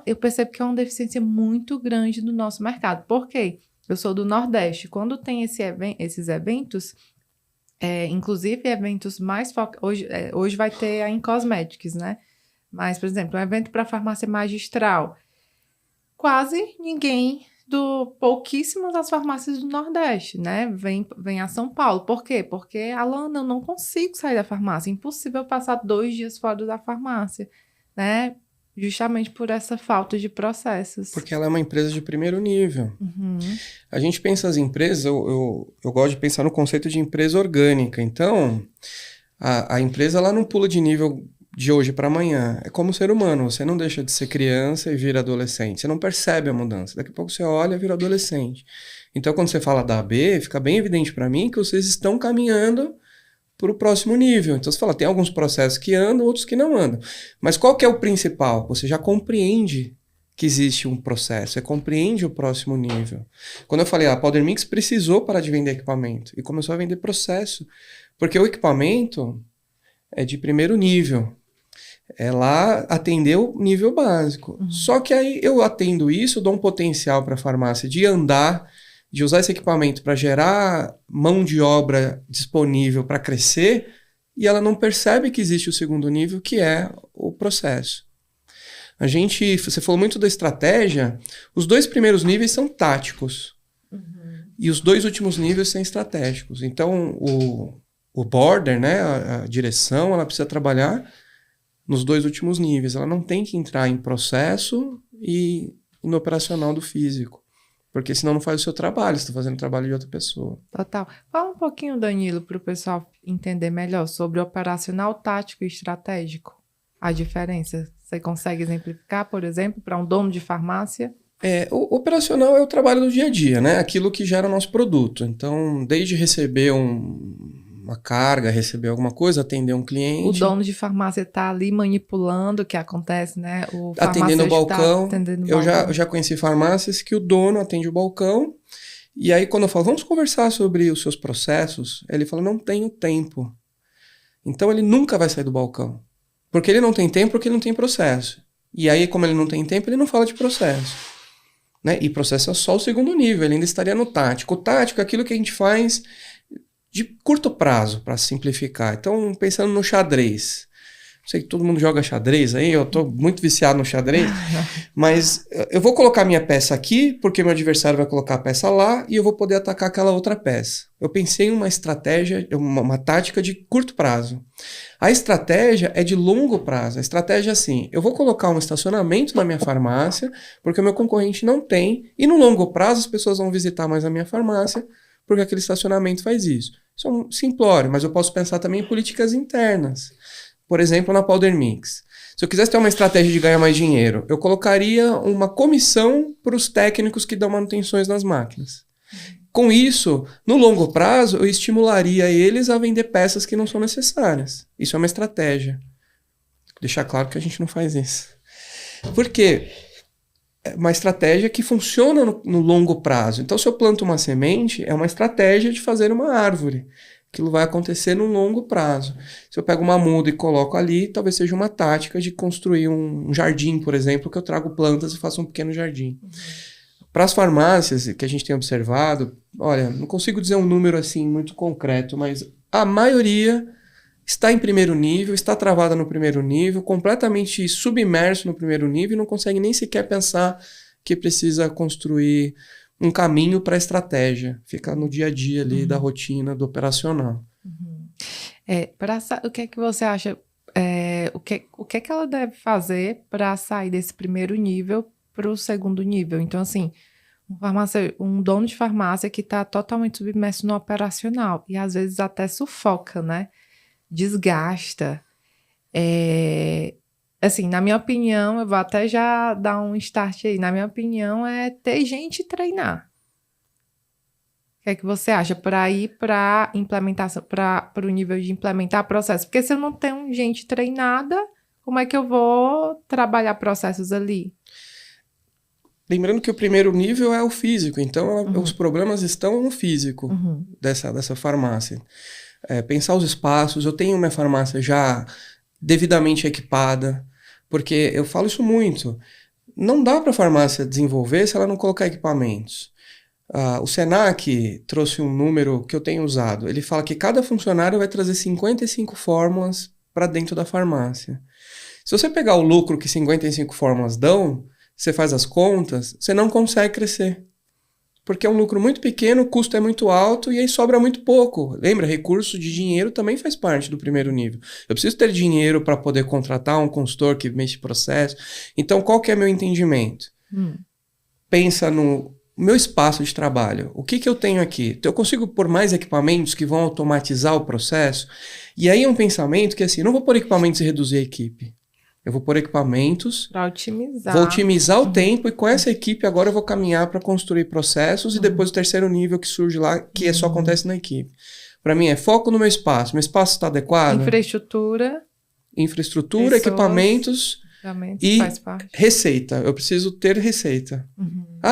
eu percebo que é uma deficiência muito grande do nosso mercado. Por quê? Eu sou do Nordeste. Quando tem esses eventos... inclusive eventos mais focados, hoje vai ter a Incosmetics, né? Mas, por exemplo, um evento para farmácia magistral, quase ninguém pouquíssimas das farmácias do Nordeste, né? Vem a São Paulo. Por quê? Porque, Alana, eu não consigo sair da farmácia, impossível passar 2 dias fora da farmácia, né? Justamente por essa falta de processos. Porque ela é uma empresa de primeiro nível. Uhum. A gente pensa as empresas, eu gosto de pensar no conceito de empresa orgânica. Então, a empresa ela não pula de nível de hoje para amanhã. É como o ser humano, você não deixa de ser criança e vira adolescente. Você não percebe a mudança. Daqui a pouco você olha e vira adolescente. Então, quando você fala da AB, fica bem evidente para mim que vocês estão caminhando para o próximo nível. Então você fala, tem alguns processos que andam, outros que não andam. Mas qual que é o principal? Você já compreende que existe um processo, você compreende o próximo nível. Quando eu falei, a Powder Mix precisou parar de vender equipamento e começou a vender processo, porque o equipamento é de primeiro nível. É lá atender o nível básico. Uhum. Só que aí eu atendo isso, dou um potencial para a farmácia de andar, de usar esse equipamento para gerar mão de obra disponível para crescer, e ela não percebe que existe o segundo nível, que é o processo. Você falou muito da estratégia, os 2 primeiros níveis são táticos, e os 2 últimos níveis são estratégicos. Então, o border, né, a direção, ela precisa trabalhar nos 2 últimos níveis. Ela não tem que entrar em processo e no operacional do físico. Porque senão não faz o seu trabalho, você está fazendo o trabalho de outra pessoa. Total. Fala um pouquinho, Danilo, para o pessoal entender melhor sobre operacional, tático e estratégico. A diferença. Você consegue exemplificar, por exemplo, para um dono de farmácia? O operacional é o trabalho do dia a dia, né? Aquilo que gera o nosso produto. Então, desde receber uma carga, receber alguma coisa, atender um cliente. O dono de farmácia está ali manipulando o que acontece, né? O atendendo o balcão. Eu já conheci farmácias que o dono atende o balcão. E aí, quando eu falo, vamos conversar sobre os seus processos, ele fala, não tenho tempo. Então, ele nunca vai sair do balcão. Porque ele não tem tempo, porque ele não tem processo. E aí, como ele não tem tempo, ele não fala de processo. Né? E processo é só o segundo nível, ele ainda estaria no tático. O tático é aquilo que a gente faz de curto prazo, para simplificar. Então, pensando no xadrez. Sei que todo mundo joga xadrez aí, eu tô muito viciado no xadrez, mas eu vou colocar minha peça aqui, porque meu adversário vai colocar a peça lá, e eu vou poder atacar aquela outra peça. Eu pensei em uma estratégia, uma tática de curto prazo. A estratégia é de longo prazo. A estratégia é assim, eu vou colocar um estacionamento na minha farmácia, porque o meu concorrente não tem, e no longo prazo as pessoas vão visitar mais a minha farmácia, porque aquele estacionamento faz isso. Isso é um simplório, mas eu posso pensar também em políticas internas. Por exemplo, na Powder Mix. Se eu quisesse ter uma estratégia de ganhar mais dinheiro, eu colocaria uma comissão para os técnicos que dão manutenções nas máquinas. Com isso, no longo prazo, eu estimularia eles a vender peças que não são necessárias. Isso é uma estratégia. Deixar claro que a gente não faz isso. Por quê? É uma estratégia que funciona no longo prazo. Então, se eu planto uma semente, é uma estratégia de fazer uma árvore. Aquilo vai acontecer no longo prazo. Se eu pego uma muda e coloco ali, talvez seja uma tática de construir um jardim, por exemplo, que eu trago plantas e faço um pequeno jardim. Para as farmácias que a gente tem observado, olha, não consigo dizer um número assim muito concreto, mas a maioria está em primeiro nível, está travada no primeiro nível, completamente submerso no primeiro nível e não consegue nem sequer pensar que precisa construir um caminho para a estratégia. Fica no dia a dia ali da rotina, do operacional. O que é que você acha, o que é que ela deve fazer para sair desse primeiro nível para o segundo nível? Então, assim, um dono de farmácia que está totalmente submerso no operacional e às vezes até sufoca, né? Desgasta. Assim, na minha opinião, eu vou até já dar um start aí, na minha opinião, é ter gente treinar. O que é que você acha para ir para implementação, para o nível de implementar processo? Porque se eu não tenho gente treinada, como é que eu vou trabalhar processos ali? Lembrando que o primeiro nível é o físico, então os problemas estão no físico dessa farmácia. Pensar os espaços, eu tenho minha farmácia já devidamente equipada, porque eu falo isso muito. Não dá para a farmácia desenvolver se ela não colocar equipamentos. O Senac trouxe um número que eu tenho usado. Ele fala que cada funcionário vai trazer 55 fórmulas para dentro da farmácia. Se você pegar o lucro que 55 fórmulas dão, você faz as contas, você não consegue crescer. Porque é um lucro muito pequeno, o custo é muito alto e aí sobra muito pouco. Lembra, recurso de dinheiro também faz parte do primeiro nível. Eu preciso ter dinheiro para poder contratar um consultor que mexe processo. Então, qual que é meu entendimento? Pensa no meu espaço de trabalho. O que eu tenho aqui? Eu consigo pôr mais equipamentos que vão automatizar o processo? E aí é um pensamento que assim, não vou pôr equipamentos e reduzir a equipe. Eu vou pôr equipamentos, para otimizar. Vou otimizar o tempo e com essa equipe agora eu vou caminhar para construir processos e depois o terceiro nível que surge lá, que só acontece na equipe. Para mim é foco no meu espaço está adequado? Infraestrutura, pessoas, equipamentos e faz parte. Receita. Eu preciso ter receita.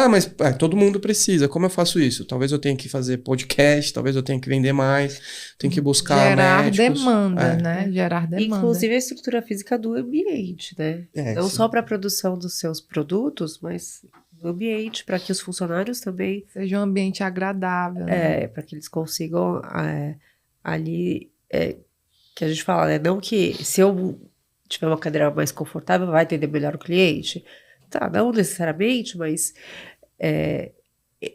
Mas todo mundo precisa. Como eu faço isso? Talvez eu tenha que fazer podcast, talvez eu tenha que vender mais, tenho que buscar Gerar médicos. Demanda, né? Gerar demanda. Inclusive a estrutura física do ambiente, né? Não só para a produção dos seus produtos, mas do ambiente, para que os funcionários também... Seja um ambiente agradável. Né? Para que eles consigam ali... que a gente fala, né? Não que se eu tiver uma cadeira mais confortável, vai atender melhor o cliente. Tá, não necessariamente, mas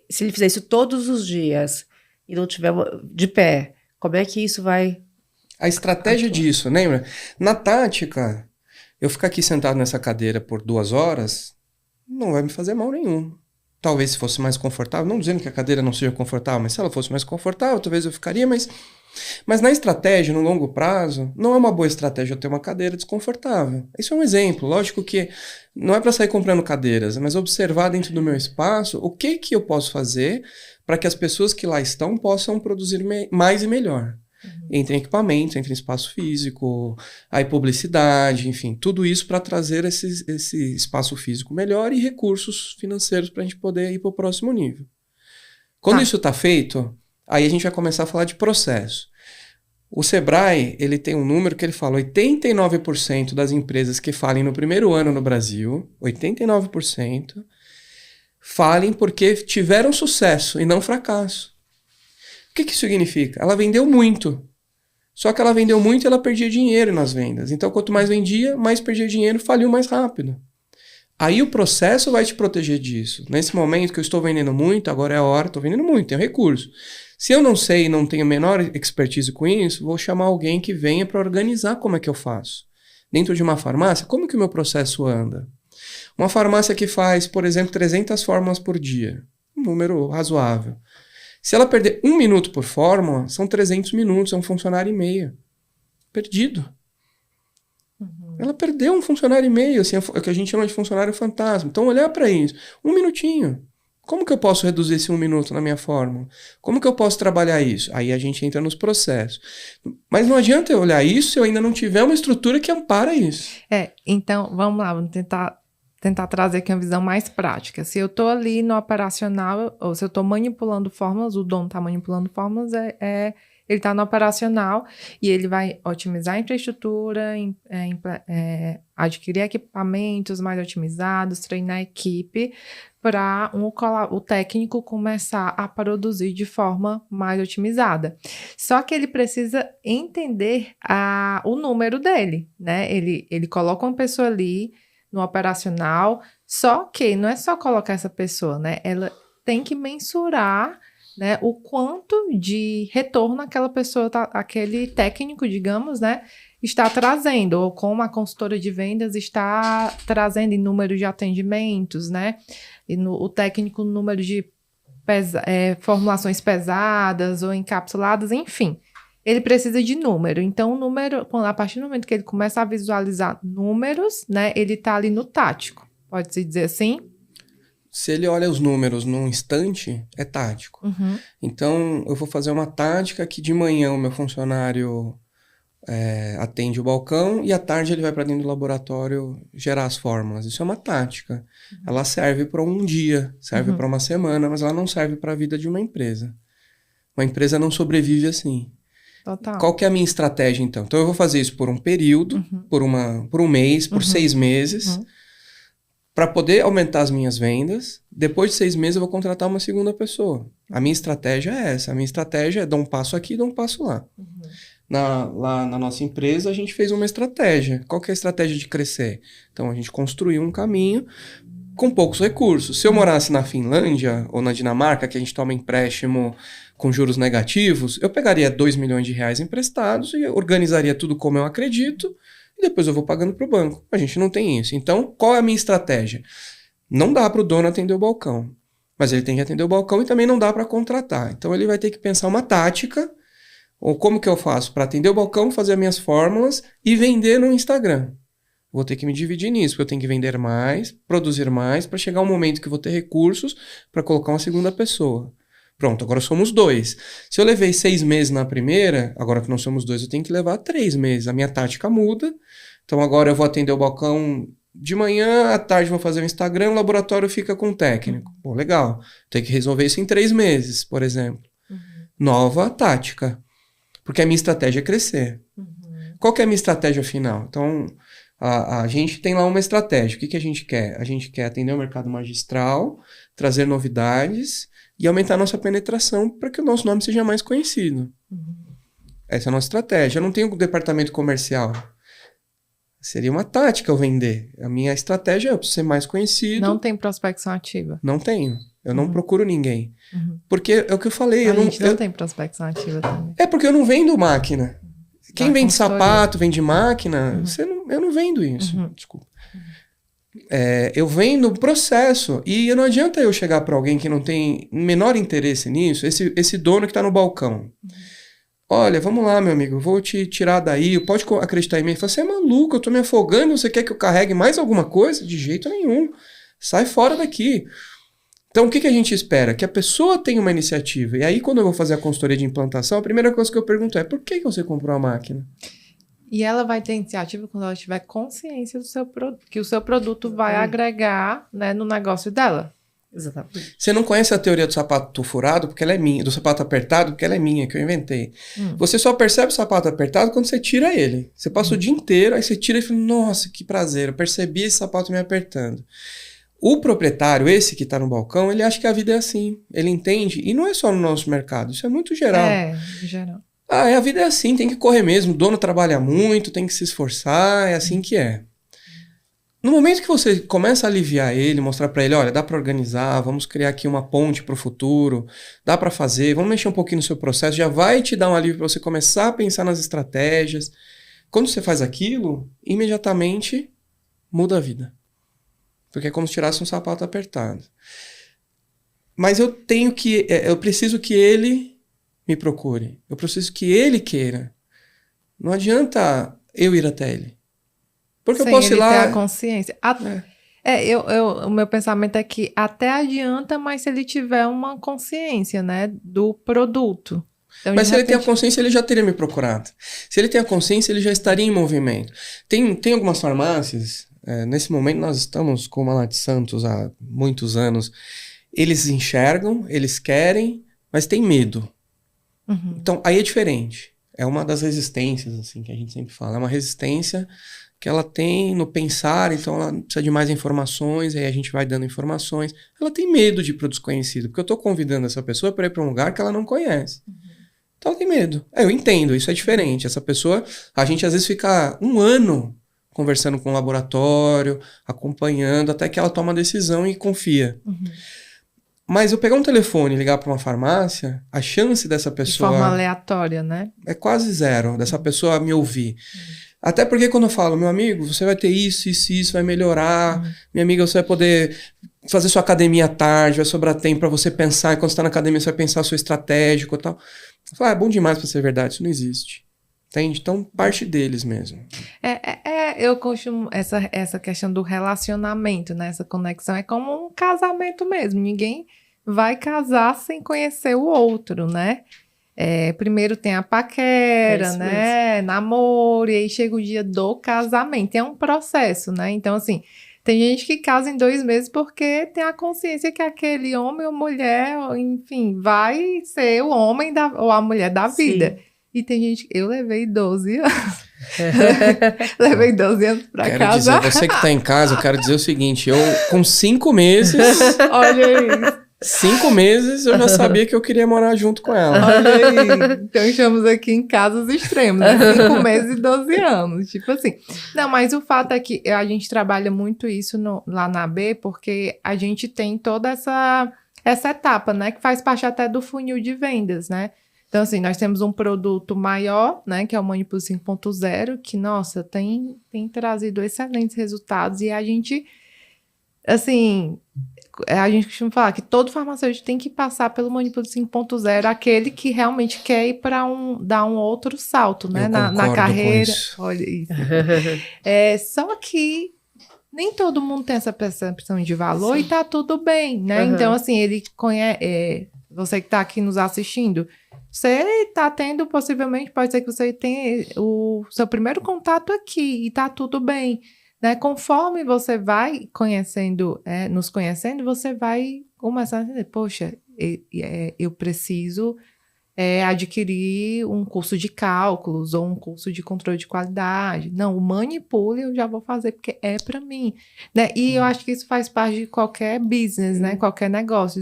se ele fizer isso todos os dias e não tiver de pé, como é que isso vai... A estratégia disso, lembra? Na tática, eu ficar aqui sentado nessa cadeira por 2 horas, não vai me fazer mal nenhum. Talvez se fosse mais confortável, não dizendo que a cadeira não seja confortável, mas se ela fosse mais confortável, talvez eu ficaria, mas na estratégia, no longo prazo, não é uma boa estratégia eu ter uma cadeira desconfortável. Isso é um exemplo. Lógico que não é para sair comprando cadeiras, mas observar dentro do meu espaço o que eu posso fazer para que as pessoas que lá estão possam produzir mais e melhor. Entre equipamento, entre espaço físico, aí publicidade, enfim, tudo isso para trazer esse espaço físico melhor e recursos financeiros para a gente poder ir para o próximo nível. Quando isso está feito, aí a gente vai começar a falar de processo. O Sebrae, ele tem um número que ele fala 89% das empresas que falem no primeiro ano no Brasil, 89%, falem porque tiveram sucesso e não fracasso. O que isso significa? Ela vendeu muito. Só que ela vendeu muito e ela perdia dinheiro nas vendas. Então, quanto mais vendia, mais perdia dinheiro, faliu mais rápido. Aí o processo vai te proteger disso. Nesse momento que eu estou vendendo muito, agora é a hora, estou vendendo muito, tenho recurso. Se eu não sei e não tenho a menor expertise com isso, vou chamar alguém que venha para organizar como é que eu faço. Dentro de uma farmácia, como que o meu processo anda? Uma farmácia que faz, por exemplo, 300 fórmulas por dia. Um número razoável. Se ela perder 1 minuto por fórmula, são 300 minutos, é um funcionário e meio. Perdido. Ela perdeu um funcionário e meio, assim, é o que a gente chama de funcionário fantasma. Então, olhar para isso. 1 minutinho. Como que eu posso reduzir esse 1 minuto na minha fórmula? Como que eu posso trabalhar isso? Aí a gente entra nos processos. Mas não adianta eu olhar isso se eu ainda não tiver uma estrutura que ampara isso. Então, vamos lá, vamos tentar trazer aqui uma visão mais prática. Se eu estou ali no operacional, ou se eu estou manipulando fórmulas, o dono está manipulando fórmulas, ele está no operacional e ele vai otimizar a infraestrutura, adquirir equipamentos mais otimizados, treinar a equipe para o técnico começar a produzir de forma mais otimizada. Só que ele precisa entender o número dele, né? Ele coloca uma pessoa ali no operacional, só que não é só colocar essa pessoa, né? Ela tem que mensurar, né, o quanto de retorno aquela pessoa, aquele técnico, digamos, né, está trazendo, ou como a consultora de vendas está trazendo em número de atendimentos, né, e o técnico no número de formulações pesadas ou encapsuladas, enfim. Ele precisa de número. Então, a partir do momento que ele começa a visualizar números, né, ele está ali no tático. Pode-se dizer assim? Se ele olha os números num instante, é tático. Uhum. Então, eu vou fazer uma tática que de manhã o meu funcionário atende o balcão e à tarde ele vai para dentro do laboratório gerar as fórmulas. Isso é uma tática. Uhum. Ela serve para um dia, serve para uma semana, mas ela não serve para a vida de uma empresa. Uma empresa não sobrevive assim. Total. Qual que é a minha estratégia, então? Então, eu vou fazer isso por um período, por um mês, por 6 meses, para poder aumentar as minhas vendas. Depois de 6 meses, eu vou contratar uma segunda pessoa. A minha estratégia é essa. A minha estratégia é dar um passo aqui e dar um passo lá. Lá na nossa empresa, a gente fez uma estratégia. Qual que é a estratégia de crescer? Então, a gente construiu um caminho com poucos recursos. Se eu morasse na Finlândia ou na Dinamarca, que a gente toma empréstimo com juros negativos, eu pegaria 2 milhões de reais emprestados e organizaria tudo como eu acredito e depois eu vou pagando para o banco. A gente não tem isso. Então, qual é a minha estratégia? Não dá para o dono atender o balcão, mas ele tem que atender o balcão e também não dá para contratar. Então, ele vai ter que pensar uma tática, ou como que eu faço para atender o balcão, fazer as minhas fórmulas e vender no Instagram. Vou ter que me dividir nisso, porque eu tenho que vender mais, produzir mais, para chegar um momento que eu vou ter recursos para colocar uma segunda pessoa. Pronto, agora somos 2. Se eu levei 6 meses na primeira, agora que nós somos 2, eu tenho que levar 3 meses. A minha tática muda. Então agora eu vou atender o balcão de manhã, à tarde vou fazer o Instagram, o laboratório fica com o técnico. Pô, legal. Tem que resolver isso em 3 meses, por exemplo. Nova tática. Porque a minha estratégia é crescer. Qual que é a minha estratégia final? Então, a gente tem lá uma estratégia. O que a gente quer? A gente quer atender o mercado magistral, trazer novidades e aumentar a nossa penetração para que o nosso nome seja mais conhecido. Essa é a nossa estratégia. Eu não tenho um departamento comercial. Seria uma tática eu vender. A minha estratégia é eu preciso ser mais conhecido. Não tem prospecção ativa. Não tenho. Eu não procuro ninguém. Porque é o que eu falei. A gente não tem prospecção ativa também. É porque eu não vendo máquina. Quem vende sapato, vende máquina, eu não vendo isso. Desculpa. Eu vendo processo. E não adianta eu chegar para alguém que não tem menor interesse nisso, esse dono que está no balcão. Olha, vamos lá, meu amigo, eu vou te tirar daí, pode acreditar em mim. Ele fala, você é maluco, eu tô me afogando, você quer que eu carregue mais alguma coisa? De jeito nenhum. Sai fora daqui. Então, o que a gente espera? Que a pessoa tenha uma iniciativa. E aí, quando eu vou fazer a consultoria de implantação, a primeira coisa que eu pergunto é, por que você comprou a máquina? E ela vai ter iniciativa quando ela tiver consciência do seu produto, que o seu produto vai agregar, né, no negócio dela. Exatamente. Você não conhece a teoria do sapato furado porque ela é minha, do sapato apertado porque ela é minha, que eu inventei. Você só percebe o sapato apertado quando você tira ele. Você passa o dia inteiro, aí você tira e fala, nossa, que prazer, eu percebi esse sapato me apertando. O proprietário, esse que está no balcão, ele acha que a vida é assim. Ele entende, e não é só no nosso mercado, isso é muito geral. Geral. A vida é assim, tem que correr mesmo. O dono trabalha muito, tem que se esforçar, é assim que é. No momento que você começa a aliviar ele, mostrar para ele, olha, dá para organizar, vamos criar aqui uma ponte para o futuro, dá para fazer, vamos mexer um pouquinho no seu processo, já vai te dar um alívio para você começar a pensar nas estratégias. Quando você faz aquilo, imediatamente muda a vida. Porque é como se tirasse um sapato apertado. Mas eu preciso que ele me procure. Eu preciso que ele queira. Não adianta eu ir até ele. Porque eu posso ir lá... ter a consciência. O meu pensamento é que até adianta, mas se ele tiver uma consciência, né, do produto. Então, mas se ele tem a consciência, ele já teria me procurado. Se ele tem a consciência, ele já estaria em movimento. Tem algumas farmácias, nesse momento nós estamos com uma lá de Santos há muitos anos, eles enxergam, eles querem, mas tem medo. Uhum. Então, aí é diferente. É uma das resistências, assim, que a gente sempre fala. É uma resistência que ela tem no pensar, então ela precisa de mais informações, aí a gente vai dando informações. Ela tem medo de ir para o desconhecido, porque eu estou convidando essa pessoa para ir para um lugar que ela não conhece. Uhum. Então ela tem medo. Eu entendo, isso é diferente. Essa pessoa, a gente às vezes fica 1 ano conversando com o laboratório, acompanhando, até que ela toma a decisão e confia. Uhum. Mas eu pegar um telefone e ligar para uma farmácia, a chance dessa pessoa... De forma aleatória, né? É quase zero, dessa pessoa me ouvir. Até porque quando eu falo, meu amigo, você vai ter isso, vai melhorar. Minha amiga, você vai poder fazer sua academia à tarde, vai sobrar tempo para você pensar. E quando você tá na academia, você vai pensar seu estratégico e tal. Eu falo, é bom demais para ser verdade, isso não existe. Entende? Então, parte deles mesmo. Eu costumo... Essa questão do relacionamento, né? Essa conexão é como um casamento mesmo. Ninguém vai casar sem conhecer o outro, né? Primeiro tem a paquera, né? Mesmo. Namoro, e aí chega o dia do casamento. É um processo, né? Então, assim, tem gente que casa em 2 meses porque tem a consciência que aquele homem ou mulher, enfim, vai ser o homem ou a mulher da vida. Sim. E tem gente... Eu levei 12 anos. Levei 12 anos pra casar. Você que tá em casa, eu quero dizer o seguinte. Eu, com 5 meses... Olha aí. 5 meses eu já sabia que eu queria morar junto com ela. Olha aí. Então estamos aqui em casos extremos, né? 5 meses e 12 anos. Tipo assim. Não, mas o fato é que a gente trabalha muito isso lá na AB, porque a gente tem toda essa etapa, né? Que faz parte até do funil de vendas, né? Então, assim, nós temos um produto maior, né? Que é o Manipulo 5.0, que, nossa, tem trazido excelentes resultados. E a gente, assim... A gente costuma falar que todo farmacêutico tem que passar pelo Manipulo 5.0, aquele que realmente quer ir para dar um outro salto, né? Na carreira. Olha isso. Só que nem todo mundo tem essa percepção de valor. Sim. E tá tudo bem, né? Uhum. Então, assim, ele conhece. Você que está aqui nos assistindo, você está tendo, possivelmente, pode ser que você tenha o seu primeiro contato aqui e tá tudo bem. Né? Conforme você vai nos conhecendo, você vai começar a entender, poxa, eu preciso adquirir um curso de cálculos ou um curso de controle de qualidade. Não, o Manipule eu já vou fazer porque é para mim. Né? E eu acho que isso faz parte de qualquer business, né? Qualquer negócio.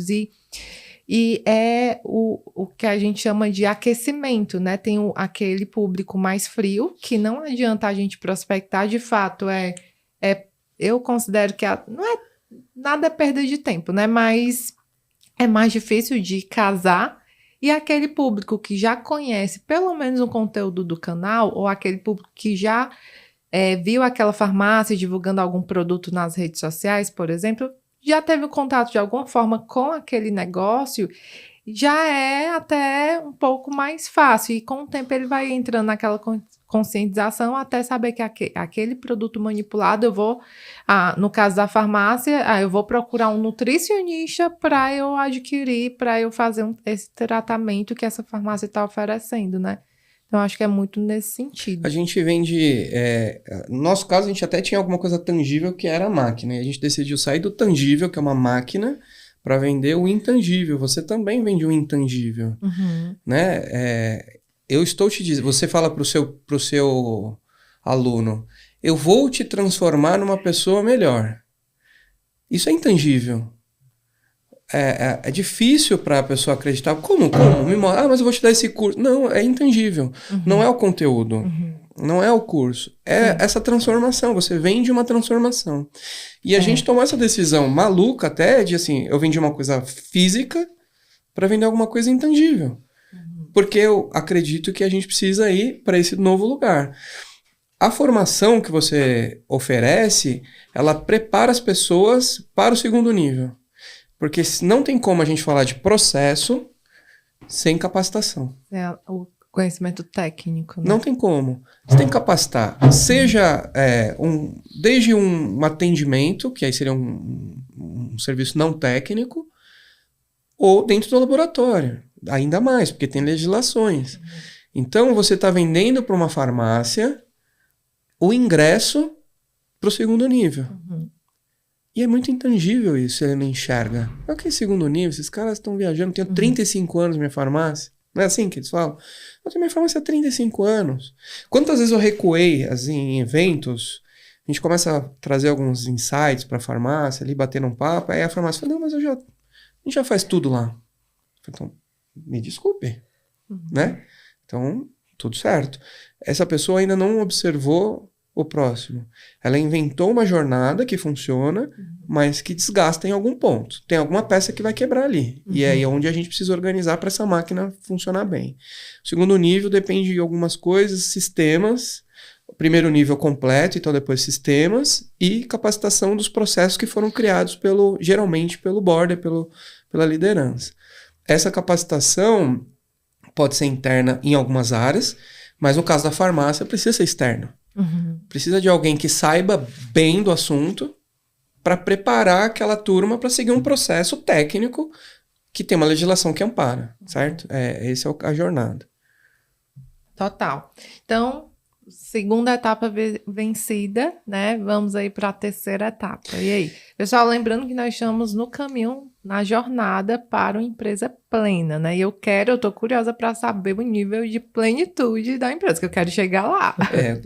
E é o que a gente chama de aquecimento, né? Tem aquele público mais frio, que não adianta a gente prospectar, de fato, eu considero que não é nada perda de tempo, né? Mas é mais difícil de casar. E aquele público que já conhece pelo menos um conteúdo do canal, ou aquele público que já viu aquela farmácia divulgando algum produto nas redes sociais, por exemplo, já teve um contato de alguma forma com aquele negócio, já é até um pouco mais fácil. E com o tempo ele vai entrando naquela conscientização até saber que aquele produto manipulado eu vou, no caso da farmácia, eu vou procurar um nutricionista para eu adquirir, para eu fazer esse tratamento que essa farmácia está oferecendo, né? Então, acho que é muito nesse sentido. A gente vende... no nosso caso, a gente até tinha alguma coisa tangível que era a máquina. E a gente decidiu sair do tangível, que é uma máquina, para vender o intangível. Você também vende o intangível. Uhum. Né? Eu estou te dizendo... Você fala pro seu aluno, eu vou te transformar numa pessoa melhor. Isso é intangível. É difícil para a pessoa acreditar. Como? Mas eu vou te dar esse curso. Não, é intangível. Uhum. Não é o conteúdo. Uhum. Não é o curso. É essa transformação. Você vende uma transformação. E a gente tomou essa decisão maluca até de assim, eu vendi uma coisa física para vender alguma coisa intangível. Uhum. Porque eu acredito que a gente precisa ir para esse novo lugar. A formação que você oferece, ela prepara as pessoas para o segundo nível. Porque não tem como a gente falar de processo sem capacitação. Conhecimento técnico, né? Não tem como. Você tem que capacitar. Seja desde um atendimento, que aí seria um serviço não técnico, ou dentro do laboratório. Ainda mais, porque tem legislações. Então, você está vendendo para uma farmácia o ingresso para o segundo nível. E é muito intangível isso, ele não enxerga. O que é segundo nível? Esses caras estão viajando. Eu tenho 35 anos na minha farmácia. Não é assim que eles falam? Eu tenho minha farmácia há 35 anos. Quantas vezes eu recuei assim, em eventos, a gente começa a trazer alguns insights para a farmácia, ali batendo um papo, aí a farmácia fala, não, mas a gente já faz tudo lá. Então, me desculpe, né? Então, tudo certo. Essa pessoa ainda não observou o próximo. Ela inventou uma jornada que funciona, mas que desgasta em algum ponto. Tem alguma peça que vai quebrar ali. E é aí onde a gente precisa organizar para essa máquina funcionar bem. O segundo nível depende de algumas coisas, sistemas. O primeiro nível completo, então depois sistemas e capacitação dos processos que foram criados geralmente pelo board, pela liderança. Essa capacitação pode ser interna em algumas áreas, mas no caso da farmácia precisa ser externa. Precisa de alguém que saiba bem do assunto para preparar aquela turma para seguir um processo técnico que tem uma legislação que ampara, certo? Essa é a jornada. Total. Então, segunda etapa vencida, né? Vamos aí para a terceira etapa. E aí? Pessoal, lembrando que nós estamos no caminho, na jornada para uma empresa plena, né? E eu tô curiosa para saber o nível de plenitude da empresa, que eu quero chegar lá.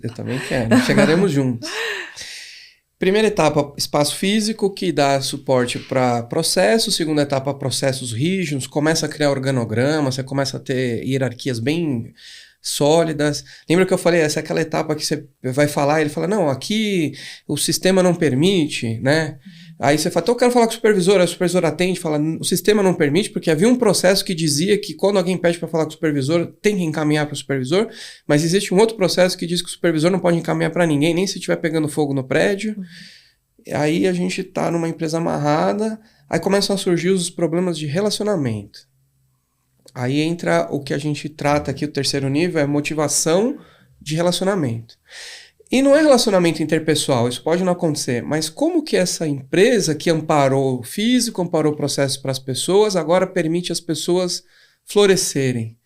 Eu também quero. Chegaremos juntos. Primeira etapa, espaço físico, que dá suporte para processos. Segunda etapa, processos rígidos. Começa a criar organograma, você começa a ter hierarquias bem sólidas. Lembra que eu falei, essa é aquela etapa que você vai falar, ele fala, não, aqui o sistema não permite, né? Aí você fala, então eu quero falar com o supervisor, aí o supervisor atende, fala, o sistema não permite, porque havia um processo que dizia que quando alguém pede para falar com o supervisor, tem que encaminhar para o supervisor, mas existe um outro processo que diz que o supervisor não pode encaminhar para ninguém, nem se estiver pegando fogo no prédio. Aí a gente tá numa empresa amarrada, aí começam a surgir os problemas de relacionamento. Aí entra o que a gente trata aqui, o terceiro nível, é motivação de relacionamento. E não é relacionamento interpessoal, isso pode não acontecer, mas como que essa empresa que amparou o físico, amparou o processo para as pessoas, agora permite as pessoas florescerem,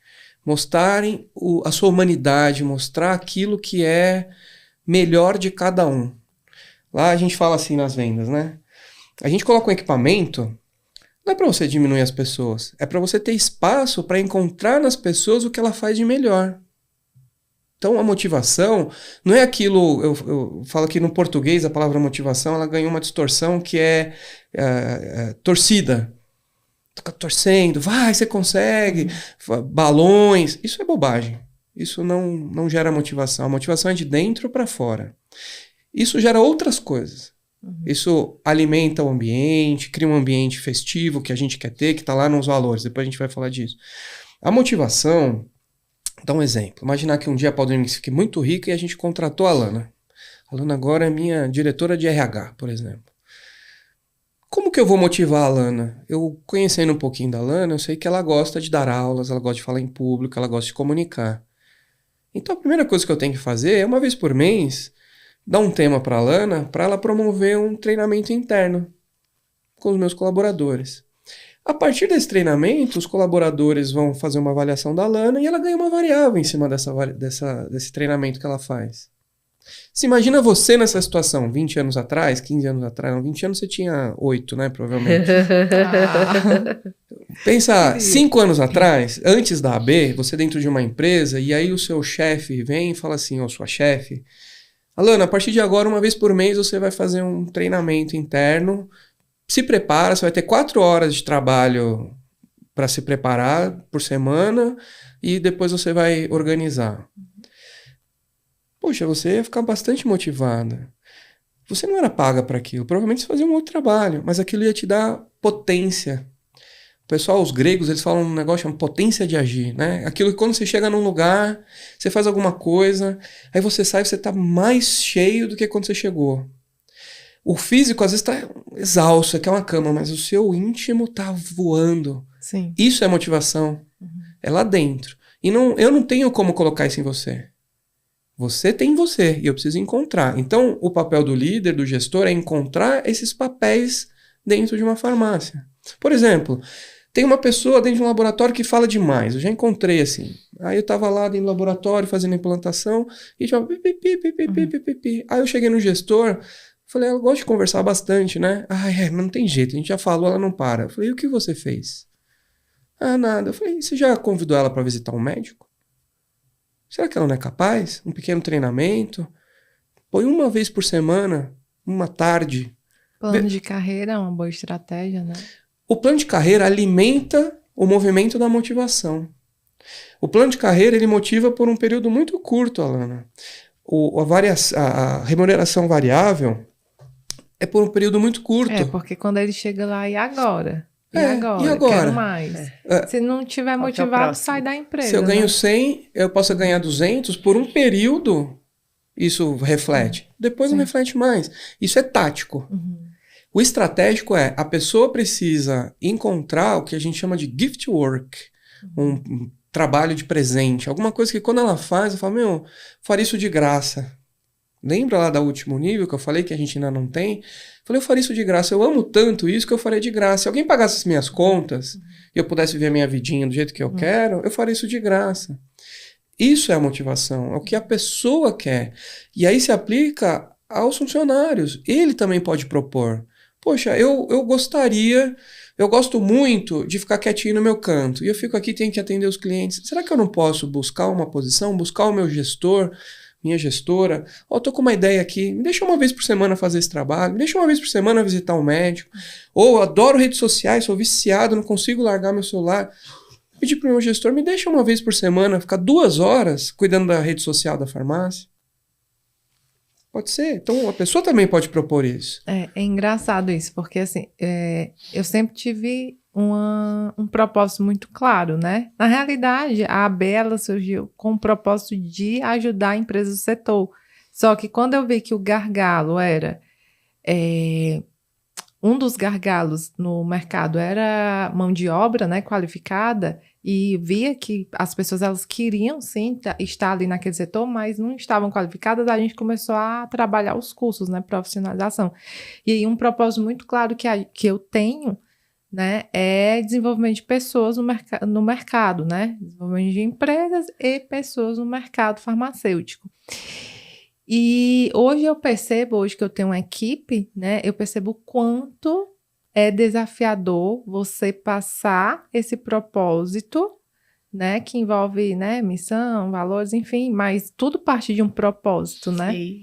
mostrarem a sua humanidade, mostrar aquilo que é melhor de cada um. Lá a gente fala assim nas vendas, né? A gente coloca um equipamento, não é para você diminuir as pessoas, é para você ter espaço para encontrar nas pessoas o que ela faz de melhor. Então a motivação não é aquilo, eu falo que no português a palavra motivação ela ganhou uma distorção que é torcida. Fica torcendo, vai, você consegue, balões, isso é bobagem. Isso não gera motivação. A motivação é de dentro para fora. Isso gera outras coisas. Isso alimenta o ambiente, cria um ambiente festivo que a gente quer ter, que está lá nos valores. Depois a gente vai falar disso. A motivação, dá um exemplo. Imaginar que um dia a Paulinice fique muito rica e a gente contratou a Lana. A Lana agora é minha diretora de RH, por exemplo. Como que eu vou motivar a Lana? Eu conhecendo um pouquinho da Lana, eu sei que ela gosta de dar aulas, ela gosta de falar em público, ela gosta de comunicar. Então a primeira coisa que eu tenho que fazer é, uma vez por mês, dar um tema para a Lana, para ela promover um treinamento interno com os meus colaboradores. A partir desse treinamento, os colaboradores vão fazer uma avaliação da Lana e ela ganha uma variável em cima desse treinamento que ela faz. Se imagina você nessa situação, 20 anos atrás, 15 anos atrás, não, 20 anos você tinha 8, né, provavelmente. Pensa, 5 anos atrás, antes da AB, você dentro de uma empresa, e aí o seu chefe vem e fala assim, ou sua chefe, Alana, a partir de agora, uma vez por mês, você vai fazer um treinamento interno, se prepara, você vai ter 4 horas de trabalho para se preparar por semana, e depois você vai organizar. Poxa, você ia ficar bastante motivada. Você não era paga para aquilo. Provavelmente você fazia um outro trabalho, mas aquilo ia te dar potência. O pessoal, os gregos, eles falam um negócio chamado potência de agir, né? Aquilo que quando você chega num lugar, você faz alguma coisa, aí você sai e você tá mais cheio do que quando você chegou. O físico, às vezes, tá exausto, quer uma cama, mas o seu íntimo tá voando. Sim. Isso é motivação. É lá dentro. E eu não tenho como colocar isso em você. Você tem em você e eu preciso encontrar. Então, o papel do líder, do gestor, é encontrar esses papéis dentro de uma farmácia. Por exemplo, tem uma pessoa dentro de um laboratório que fala demais. Eu já encontrei assim. Aí eu tava lá dentro do laboratório fazendo implantação e já... Aí eu cheguei no gestor, falei, ela gosta de conversar bastante, né? Mas não tem jeito, a gente já falou, ela não para. Eu falei, e o que você fez? Nada. Eu falei, você já convidou ela para visitar um médico? Será que ela não é capaz? Um pequeno treinamento? Põe uma vez por semana, uma tarde. Plano de carreira é uma boa estratégia, né? O plano de carreira alimenta o movimento da motivação. O plano de carreira, ele motiva por um período muito curto, Alana. A remuneração variável é por um período muito curto. Porque quando ele chega lá, e agora? E agora? Quero mais. Se não tiver motivado, sai da empresa. Se eu ganho 100, eu posso ganhar 200 por um período. Isso reflete. Depois não reflete mais. Isso é tático. O estratégico é, a pessoa precisa encontrar o que a gente chama de gift work. Um trabalho de presente. Alguma coisa que quando ela faz, eu falo, faria isso de graça. Lembra lá do último nível que eu falei que a gente ainda não tem? Falei, eu faria isso de graça. Eu amo tanto isso que eu faria de graça. Se alguém pagasse as minhas contas e eu pudesse viver a minha vidinha do jeito que eu quero, eu faria isso de graça. Isso é a motivação. É o que a pessoa quer. E aí se aplica aos funcionários. Ele também pode propor. Poxa, eu gosto muito de ficar quietinho no meu canto. E eu fico aqui, tenho que atender os clientes. Será que eu não posso buscar uma posição, buscar o meu gestor, minha gestora? Eu tô com uma ideia aqui, me deixa uma vez por semana fazer esse trabalho, me deixa uma vez por semana visitar um médico. Ou adoro redes sociais, sou viciado, não consigo largar meu celular. Pedir pro meu gestor, me deixa uma vez por semana ficar 2 horas cuidando da rede social da farmácia. Pode ser. Então, a pessoa também pode propor isso. É engraçado isso, porque assim, eu sempre tive um propósito muito claro, né? Na realidade, a AB, ela surgiu com o propósito de ajudar empresas do setor. Só que quando eu vi que o gargalo era... um dos gargalos no mercado era mão de obra, né, qualificada, e via que as pessoas, elas queriam sim estar ali naquele setor, mas não estavam qualificadas. A gente começou a trabalhar os cursos, né, profissionalização. E aí um propósito muito claro que eu tenho, né, é desenvolvimento de pessoas no mercado, né, desenvolvimento de empresas e pessoas no mercado farmacêutico. E hoje que eu tenho uma equipe, né, eu percebo o quanto é desafiador você passar esse propósito, né, que envolve, né, missão, valores, enfim, mas tudo parte de um propósito, né? Sim.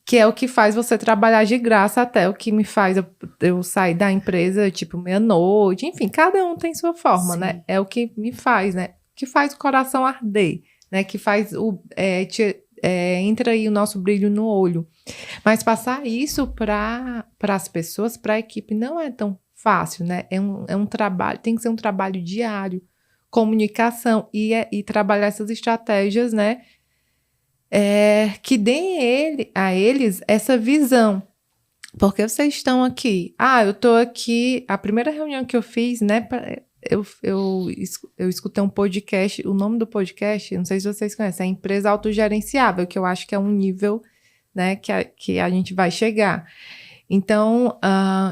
Que é o que faz você trabalhar de graça, até o que me faz eu sair da empresa, tipo, meia-noite, enfim, cada um tem sua forma, sim, né? É o que me faz, né? Que faz o coração arder, né? Que faz entra aí o nosso brilho no olho. Mas passar isso para as pessoas, para a equipe, não é tão fácil, né? É um trabalho, tem que ser um trabalho diário, comunicação e trabalhar essas estratégias, né? Que deem a eles essa visão. Porque vocês estão aqui. Eu estou aqui. A primeira reunião que eu fiz, né? Eu escutei um podcast, o nome do podcast, não sei se vocês conhecem, é Empresa Autogerenciável, que eu acho que é um nível, né, que a gente vai chegar. Então,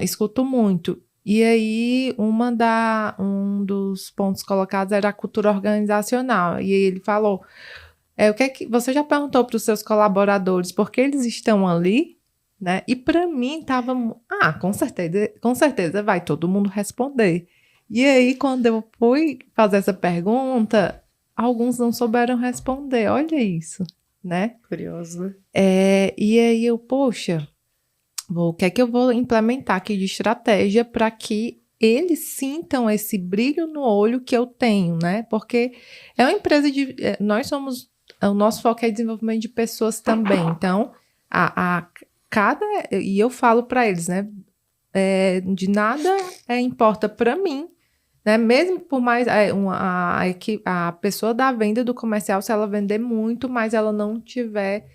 escuto muito. E aí, um dos pontos colocados era a cultura organizacional. E aí ele falou, o que é que você já perguntou para os seus colaboradores por que eles estão ali? Né? E para mim estava, com certeza vai todo mundo responder. E aí, quando eu fui fazer essa pergunta, alguns não souberam responder. Olha isso, né? Curioso, né? E aí eu, o que é que eu vou implementar aqui de estratégia para que eles sintam esse brilho no olho que eu tenho, né? Porque é uma empresa o nosso foco é desenvolvimento de pessoas também. Então, e eu falo para eles, né? De nada importa para mim, né? Mesmo por mais a pessoa da venda do comercial, se ela vender muito, mas ela não tiver,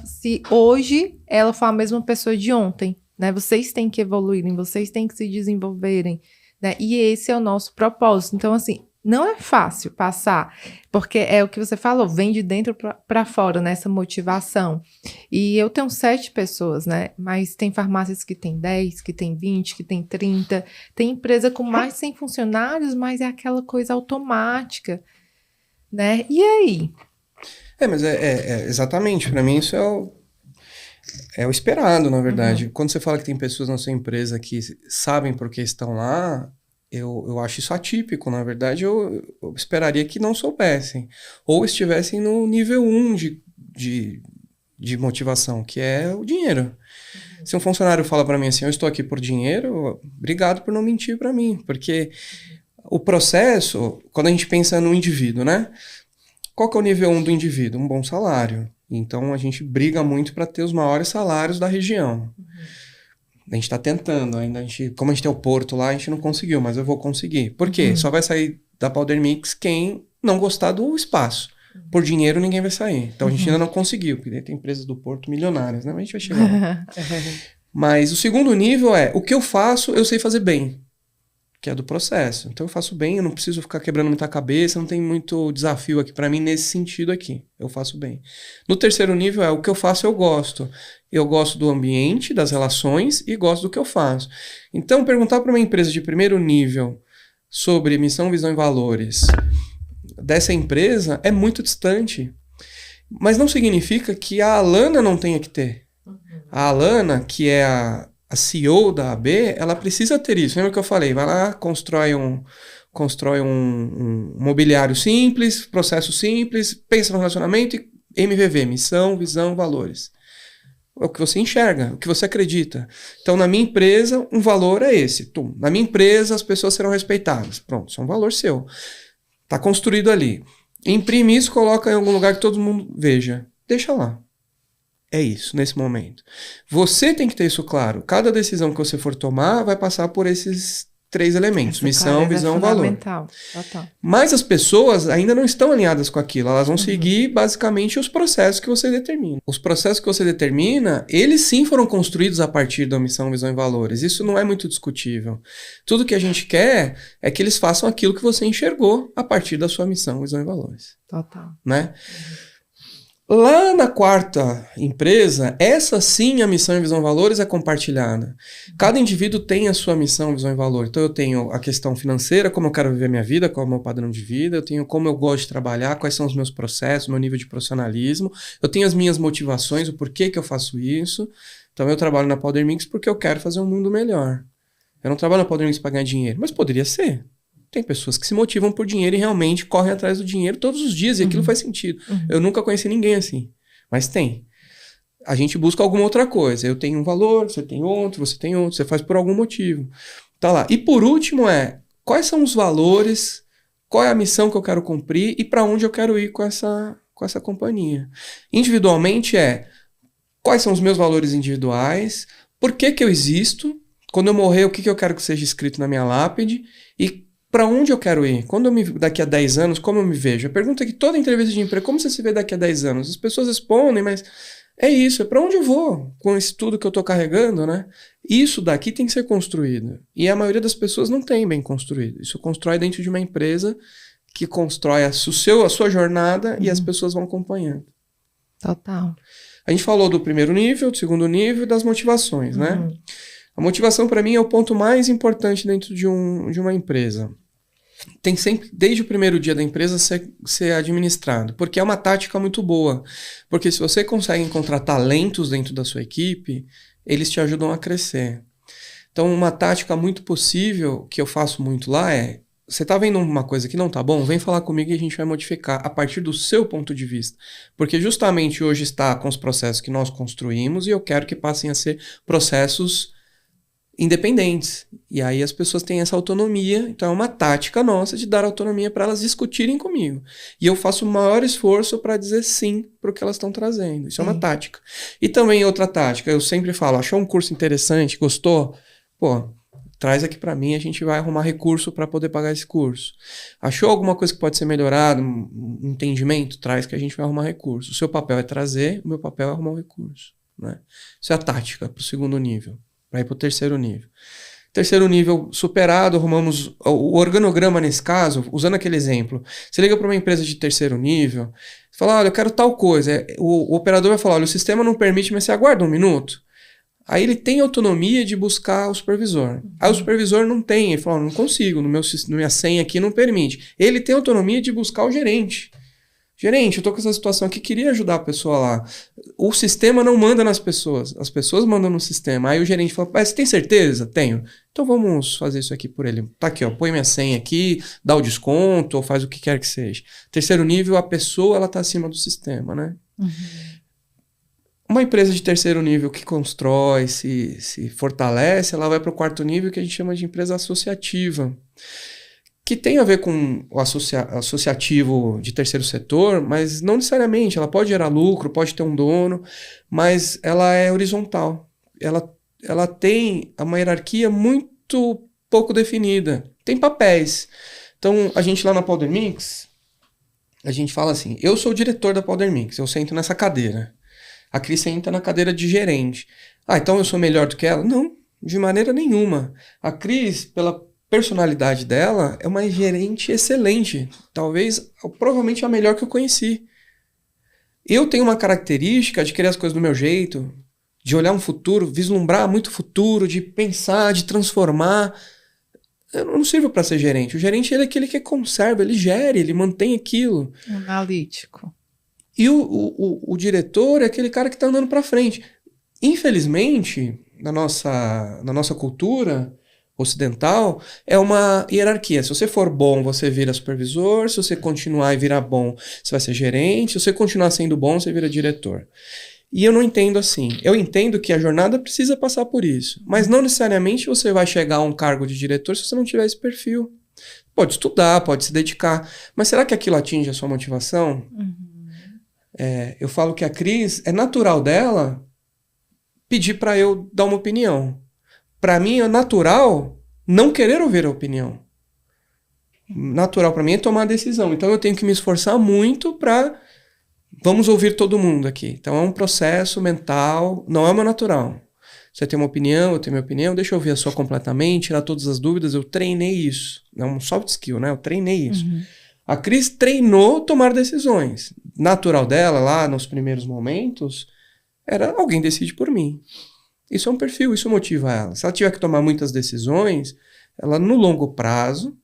se hoje ela for a mesma pessoa de ontem, né? Vocês têm que evoluírem, vocês têm que se desenvolverem, né? E esse é o nosso propósito. Então, assim, não é fácil passar, porque é o que você falou, vem de dentro para fora, né, essa motivação. E eu tenho 7 pessoas, né, mas tem farmácias que tem 10, que tem 20, que tem 30, tem empresa com mais de 100 funcionários, mas é aquela coisa automática, né? E aí? Mas exatamente, para mim isso é o esperado, na verdade. Quando você fala que tem pessoas na sua empresa que sabem por que estão lá, eu acho isso atípico. Na verdade, eu esperaria que não soubessem. Ou estivessem no nível 1 de motivação, que é o dinheiro. Se um funcionário fala para mim assim, eu estou aqui por dinheiro, obrigado por não mentir para mim. Porque o processo, quando a gente pensa no indivíduo, né? Qual que é o nível 1 do indivíduo? Um bom salário. Então, a gente briga muito para ter os maiores salários da região. A gente está tentando ainda. Como a gente tem o Porto lá, a gente não conseguiu, mas eu vou conseguir. Por quê? Só vai sair da Powder Mix quem não gostar do espaço. Por dinheiro, ninguém vai sair. Então, a gente ainda não conseguiu. Porque tem empresas do Porto milionárias, né? Mas a gente vai chegar lá. Mas o segundo nível é, o que eu faço, eu sei fazer bem. Que é do processo. Então eu faço bem, eu não preciso ficar quebrando muita cabeça, não tem muito desafio aqui para mim nesse sentido aqui. Eu faço bem. No terceiro nível é o que eu faço, eu gosto. Eu gosto do ambiente, das relações e gosto do que eu faço. Então perguntar para uma empresa de primeiro nível sobre missão, visão e valores dessa empresa é muito distante. Mas não significa que a Alana não tenha que ter. A Alana, que é a CEO da AB, ela precisa ter isso. Lembra que eu falei? Vai lá, constrói um mobiliário simples, processo simples, pensa no relacionamento e MVV, missão, visão, valores. É o que você enxerga, o que você acredita. Então, na minha empresa, um valor é esse. Na minha empresa, as pessoas serão respeitadas. Pronto, isso é um valor seu. Está construído ali. Imprime isso, coloca em algum lugar que todo mundo veja. Deixa lá. É isso, nesse momento. Você tem que ter isso claro. Cada decisão que você for tomar vai passar por esses 3 elementos. Missão, visão, valor. Total. Mas as pessoas ainda não estão alinhadas com aquilo. Elas vão seguir, basicamente, os processos que você determina. Os processos que você determina, eles sim foram construídos a partir da missão, visão e valores. Isso não é muito discutível. Tudo que a gente quer é que eles façam aquilo que você enxergou a partir da sua missão, visão e valores. Total. Né? Lá na quarta empresa, essa sim, a missão e visão e valores é compartilhada. Cada indivíduo tem a sua missão, visão e valor. Então eu tenho a questão financeira, como eu quero viver minha vida, qual é o meu padrão de vida, eu tenho como eu gosto de trabalhar, quais são os meus processos, meu nível de profissionalismo, eu tenho as minhas motivações, o porquê que eu faço isso. Então eu trabalho na Powder Mix porque eu quero fazer um mundo melhor. Eu não trabalho na Powder Mix para ganhar dinheiro, mas poderia ser. Tem pessoas que se motivam por dinheiro e realmente correm atrás do dinheiro todos os dias, e aquilo faz sentido. Eu nunca conheci ninguém assim, mas tem. A gente busca alguma outra coisa. Eu tenho um valor, você tem outro, você faz por algum motivo. Tá lá. E por último quais são os valores, qual é a missão que eu quero cumprir e para onde eu quero ir com essa companhia. Individualmente quais são os meus valores individuais, por que eu existo, quando eu morrer, o que eu quero que seja escrito na minha lápide e para onde eu quero ir? Daqui a 10 anos, como eu me vejo? A pergunta que toda entrevista de emprego, como você se vê daqui a 10 anos? As pessoas respondem, mas é isso, é para onde eu vou com isso tudo que eu tô carregando, né? Isso daqui tem que ser construído. E a maioria das pessoas não tem bem construído. Isso constrói dentro de uma empresa que constrói a sua jornada e as pessoas vão acompanhando. Total. A gente falou do primeiro nível, do segundo nível e das motivações, né? A motivação, para mim, é o ponto mais importante dentro de uma empresa. Tem sempre, desde o primeiro dia da empresa, ser administrado, porque é uma tática muito boa. Porque se você consegue encontrar talentos dentro da sua equipe, eles te ajudam a crescer. Então, uma tática muito possível, que eu faço muito lá, você tá vendo uma coisa que não tá bom? Vem falar comigo e a gente vai modificar a partir do seu ponto de vista. Porque justamente hoje está com os processos que nós construímos e eu quero que passem a ser processos independentes. E aí as pessoas têm essa autonomia, então é uma tática nossa de dar autonomia para elas discutirem comigo. E eu faço o maior esforço para dizer sim para o que elas estão trazendo. Isso é uma tática. E também outra tática, eu sempre falo, achou um curso interessante, gostou? Pô, traz aqui para mim, a gente vai arrumar recurso para poder pagar esse curso. Achou alguma coisa que pode ser melhorada, um entendimento? Traz que a gente vai arrumar recurso. O seu papel é trazer, o meu papel é arrumar o recurso. Né? Isso é a tática para o segundo nível. Para ir para o terceiro nível. Terceiro nível superado, arrumamos o organograma nesse caso, usando aquele exemplo. Você liga para uma empresa de terceiro nível, fala, olha, eu quero tal coisa. O operador vai falar, olha, o sistema não permite, mas você aguarda 1 minuto. Aí ele tem autonomia de buscar o supervisor. Aí o supervisor não tem, ele fala, não consigo, no minha senha aqui não permite. Ele tem autonomia de buscar o gerente. Gerente, eu tô com essa situação aqui, queria ajudar a pessoa lá. O sistema não manda nas pessoas, as pessoas mandam no sistema. Aí o gerente fala, você tem certeza? Tenho. Então vamos fazer isso aqui por ele. Tá aqui, ó, põe minha senha aqui, dá o desconto, ou faz o que quer que seja. Terceiro nível, a pessoa, ela tá acima do sistema, né? Uma empresa de terceiro nível que constrói, se fortalece, ela vai para o quarto nível que a gente chama de empresa associativa, que tem a ver com o associativo de terceiro setor, mas não necessariamente. Ela pode gerar lucro, pode ter um dono, mas ela é horizontal. Ela tem uma hierarquia muito pouco definida. Tem papéis. Então, a gente lá na Powder Mix, a gente fala assim, eu sou o diretor da Powder Mix, eu sento nessa cadeira. A Cris senta na cadeira de gerente. Então eu sou melhor do que ela? Não, de maneira nenhuma. A Cris, pela personalidade dela, é uma gerente excelente. Provavelmente a melhor que eu conheci. Eu tenho uma característica de querer as coisas do meu jeito, de olhar um futuro, vislumbrar muito futuro, de pensar, de transformar. Eu não sirvo para ser gerente. O gerente ele é aquele que conserva, ele gere, ele mantém aquilo. Analítico. E o diretor é aquele cara que está andando para frente. Infelizmente, na nossa cultura ocidental, é uma hierarquia. Se você for bom, você vira supervisor. Se você continuar e virar bom, você vai ser gerente. Se você continuar sendo bom, você vira diretor. E eu não entendo assim. Eu entendo que a jornada precisa passar por isso. Mas não necessariamente você vai chegar a um cargo de diretor se você não tiver esse perfil. Pode estudar, pode se dedicar. Mas será que aquilo atinge a sua motivação? Eu falo que a Cris, é natural dela pedir para eu dar uma opinião. Para mim é natural não querer ouvir a opinião. Natural para mim é tomar a decisão. Então eu tenho que me esforçar muito para... Vamos ouvir todo mundo aqui. Então é um processo mental, não é o meu natural. Você tem uma opinião, eu tenho minha opinião, deixa eu ouvir a sua completamente, tirar todas as dúvidas. Eu treinei isso. É um soft skill, né? Eu treinei isso. A Cris treinou tomar decisões. Natural dela, lá nos primeiros momentos, era alguém decide por mim. Isso é um perfil, isso motiva ela. Se ela tiver que tomar muitas decisões, ela no longo prazo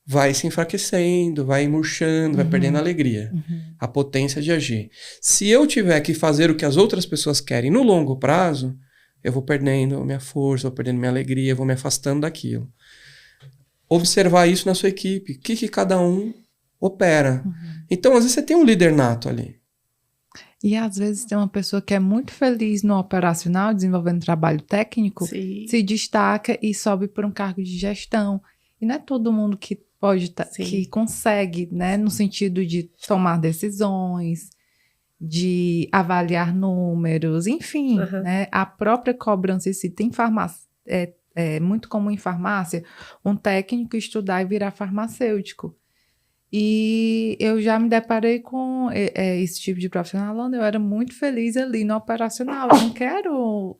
vai se enfraquecendo, vai murchando, vai perdendo a alegria, a potência de agir. Se eu tiver que fazer o que as outras pessoas querem no longo prazo, eu vou perdendo minha força, vou perdendo minha alegria, vou me afastando daquilo. Observar isso na sua equipe, o que cada um opera. Então, às vezes você tem um líder nato ali. E às vezes tem uma pessoa que é muito feliz no operacional, desenvolvendo trabalho técnico, se destaca e sobe para um cargo de gestão. E não é todo mundo que pode, que consegue, né, no sentido de tomar decisões, de avaliar números, enfim, né, a própria cobrança em si. Tem farmácia, é muito comum em farmácia, um técnico estudar e virar farmacêutico. E eu já me deparei com esse tipo de profissional, onde eu era muito feliz ali no operacional. Eu não quero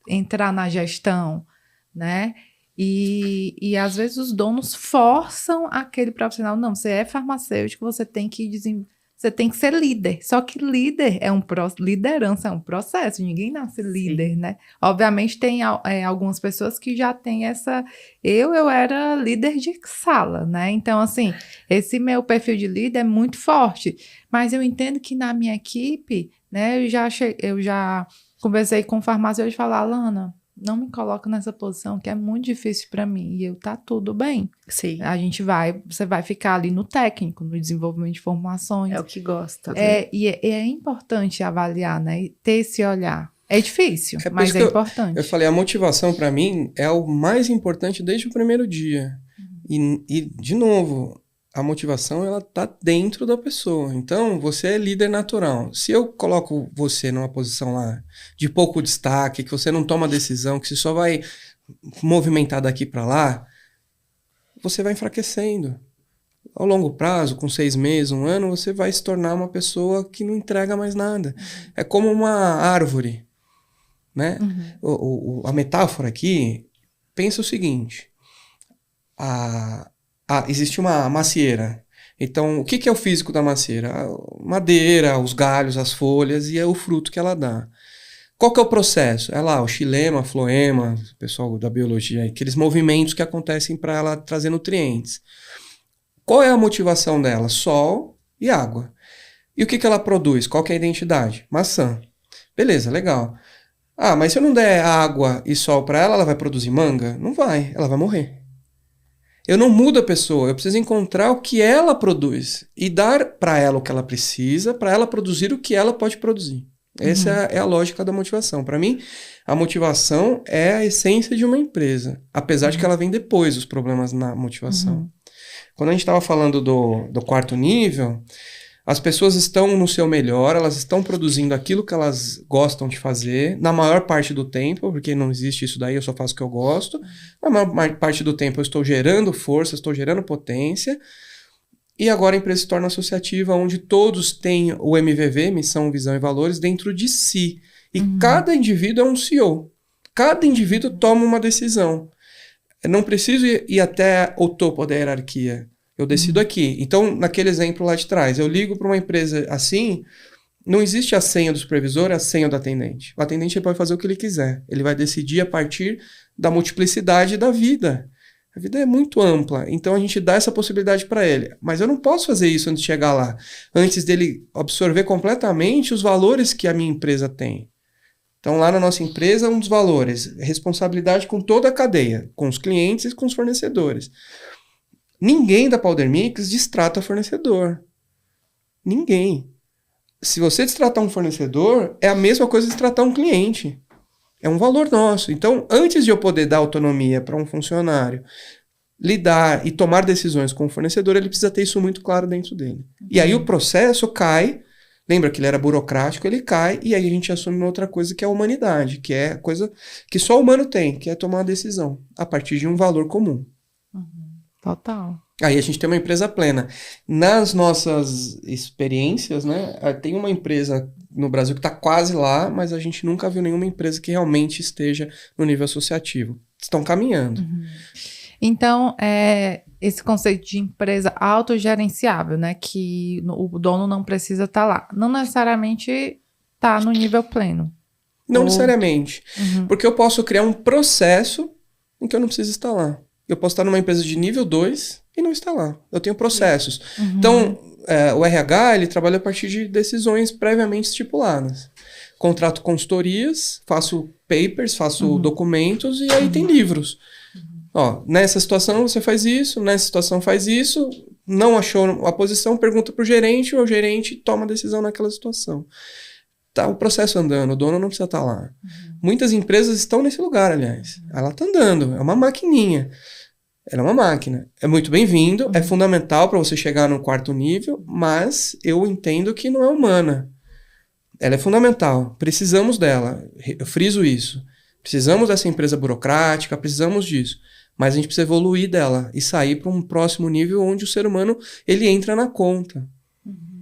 entrar na gestão, né? E às vezes os donos forçam aquele profissional. Não, você é farmacêutico, você tem que ser líder. Só que líder liderança é um processo, ninguém nasce líder, né? Obviamente tem algumas pessoas que já têm essa... Eu era líder de sala, né? Então, assim, esse meu perfil de líder é muito forte. Mas eu entendo que na minha equipe, né, eu já conversei com o farmacêutico e falei, Alana, não me coloca nessa posição que é muito difícil para mim. E tá tudo bem. Sim. Você vai ficar ali no técnico, no desenvolvimento de informações. É o que gosta. Né? E é importante avaliar, né? Ter esse olhar. É difícil, mas é importante. Eu falei, a motivação para mim é o mais importante desde o primeiro dia. E de novo, a motivação ela tá dentro da pessoa. Então, você é líder natural. Se eu coloco você numa posição lá de pouco destaque, que você não toma decisão, que você só vai movimentar daqui para lá, você vai enfraquecendo. Ao longo prazo, com 6 meses, 1 ano, você vai se tornar uma pessoa que não entrega mais nada. É como uma árvore, né? A metáfora aqui pensa o seguinte, existe uma macieira. Então, o que é o físico da macieira? A madeira, os galhos, as folhas e é o fruto que ela dá. Qual que é o processo? É lá o xilema, a floema, o pessoal da biologia, aqueles movimentos que acontecem para ela trazer nutrientes. Qual é a motivação dela? Sol e água. E o que ela produz? Qual que é a identidade? Maçã. Beleza, legal. Mas se eu não der água e sol para ela, ela vai produzir manga? Não vai, ela vai morrer. Eu não mudo a pessoa, eu preciso encontrar o que ela produz e dar para ela o que ela precisa, para ela produzir o que ela pode produzir. Essa é a lógica da motivação. Para mim, a motivação é a essência de uma empresa, apesar de que ela vem depois dos problemas na motivação. Quando a gente estava falando do quarto nível, as pessoas estão no seu melhor, elas estão produzindo aquilo que elas gostam de fazer, na maior parte do tempo, porque não existe isso daí, eu só faço o que eu gosto. Na maior parte do tempo eu estou gerando força, estou gerando potência. E agora a empresa se torna associativa, onde todos têm o MVV, missão, visão e valores, dentro de si. E cada indivíduo é um CEO. Cada indivíduo toma uma decisão. Eu não preciso ir até o topo da hierarquia. Eu decido aqui. Então, naquele exemplo lá de trás, eu ligo para uma empresa assim, não existe a senha do supervisor, a senha do atendente. O atendente pode fazer o que ele quiser. Ele vai decidir a partir da multiplicidade da vida. A vida é muito ampla, então a gente dá essa possibilidade para ele. Mas eu não posso fazer isso antes de chegar lá, antes dele absorver completamente os valores que a minha empresa tem. Então, lá na nossa empresa, um dos valores, responsabilidade com toda a cadeia, com os clientes e com os fornecedores. Ninguém da Powder Mix destrata fornecedor. Ninguém. Se você destratar um fornecedor, é a mesma coisa de destratar um cliente. É um valor nosso. Então, antes de eu poder dar autonomia para um funcionário lidar e tomar decisões com o fornecedor, ele precisa ter isso muito claro dentro dele. E aí o processo cai, lembra que ele era burocrático, ele cai, e aí a gente assume uma outra coisa que é a humanidade, que é a coisa que só o humano tem, que é tomar uma decisão a partir de um valor comum. Total. Aí a gente tem uma empresa plena. Nas nossas experiências, né, tem uma empresa no Brasil que está quase lá, mas a gente nunca viu nenhuma empresa que realmente esteja no nível associativo. Estão caminhando. Então, esse conceito de empresa autogerenciável, né, que o dono não precisa estar lá. Não necessariamente está no nível pleno. Não necessariamente. Porque eu posso criar um processo em que eu não preciso estar lá. Eu posso estar numa empresa de nível 2 e não estar lá. Eu tenho processos. Então, o RH, ele trabalha a partir de decisões previamente estipuladas. Contrato consultorias, faço papers, faço documentos e aí tem livros. Ó, nessa situação você faz isso, nessa situação faz isso, não achou a posição, pergunta pro gerente, o gerente toma a decisão naquela situação. Tá o processo andando, o dono não precisa estar lá. Muitas empresas estão nesse lugar, aliás. Ela está andando, é uma maquininha. Ela é uma máquina. É muito bem-vindo, é fundamental para você chegar no quarto nível, mas eu entendo que não é humana. Ela é fundamental, precisamos dela. Eu friso isso. Precisamos dessa empresa burocrática, precisamos disso. Mas a gente precisa evoluir dela e sair para um próximo nível onde o ser humano ele entra na conta.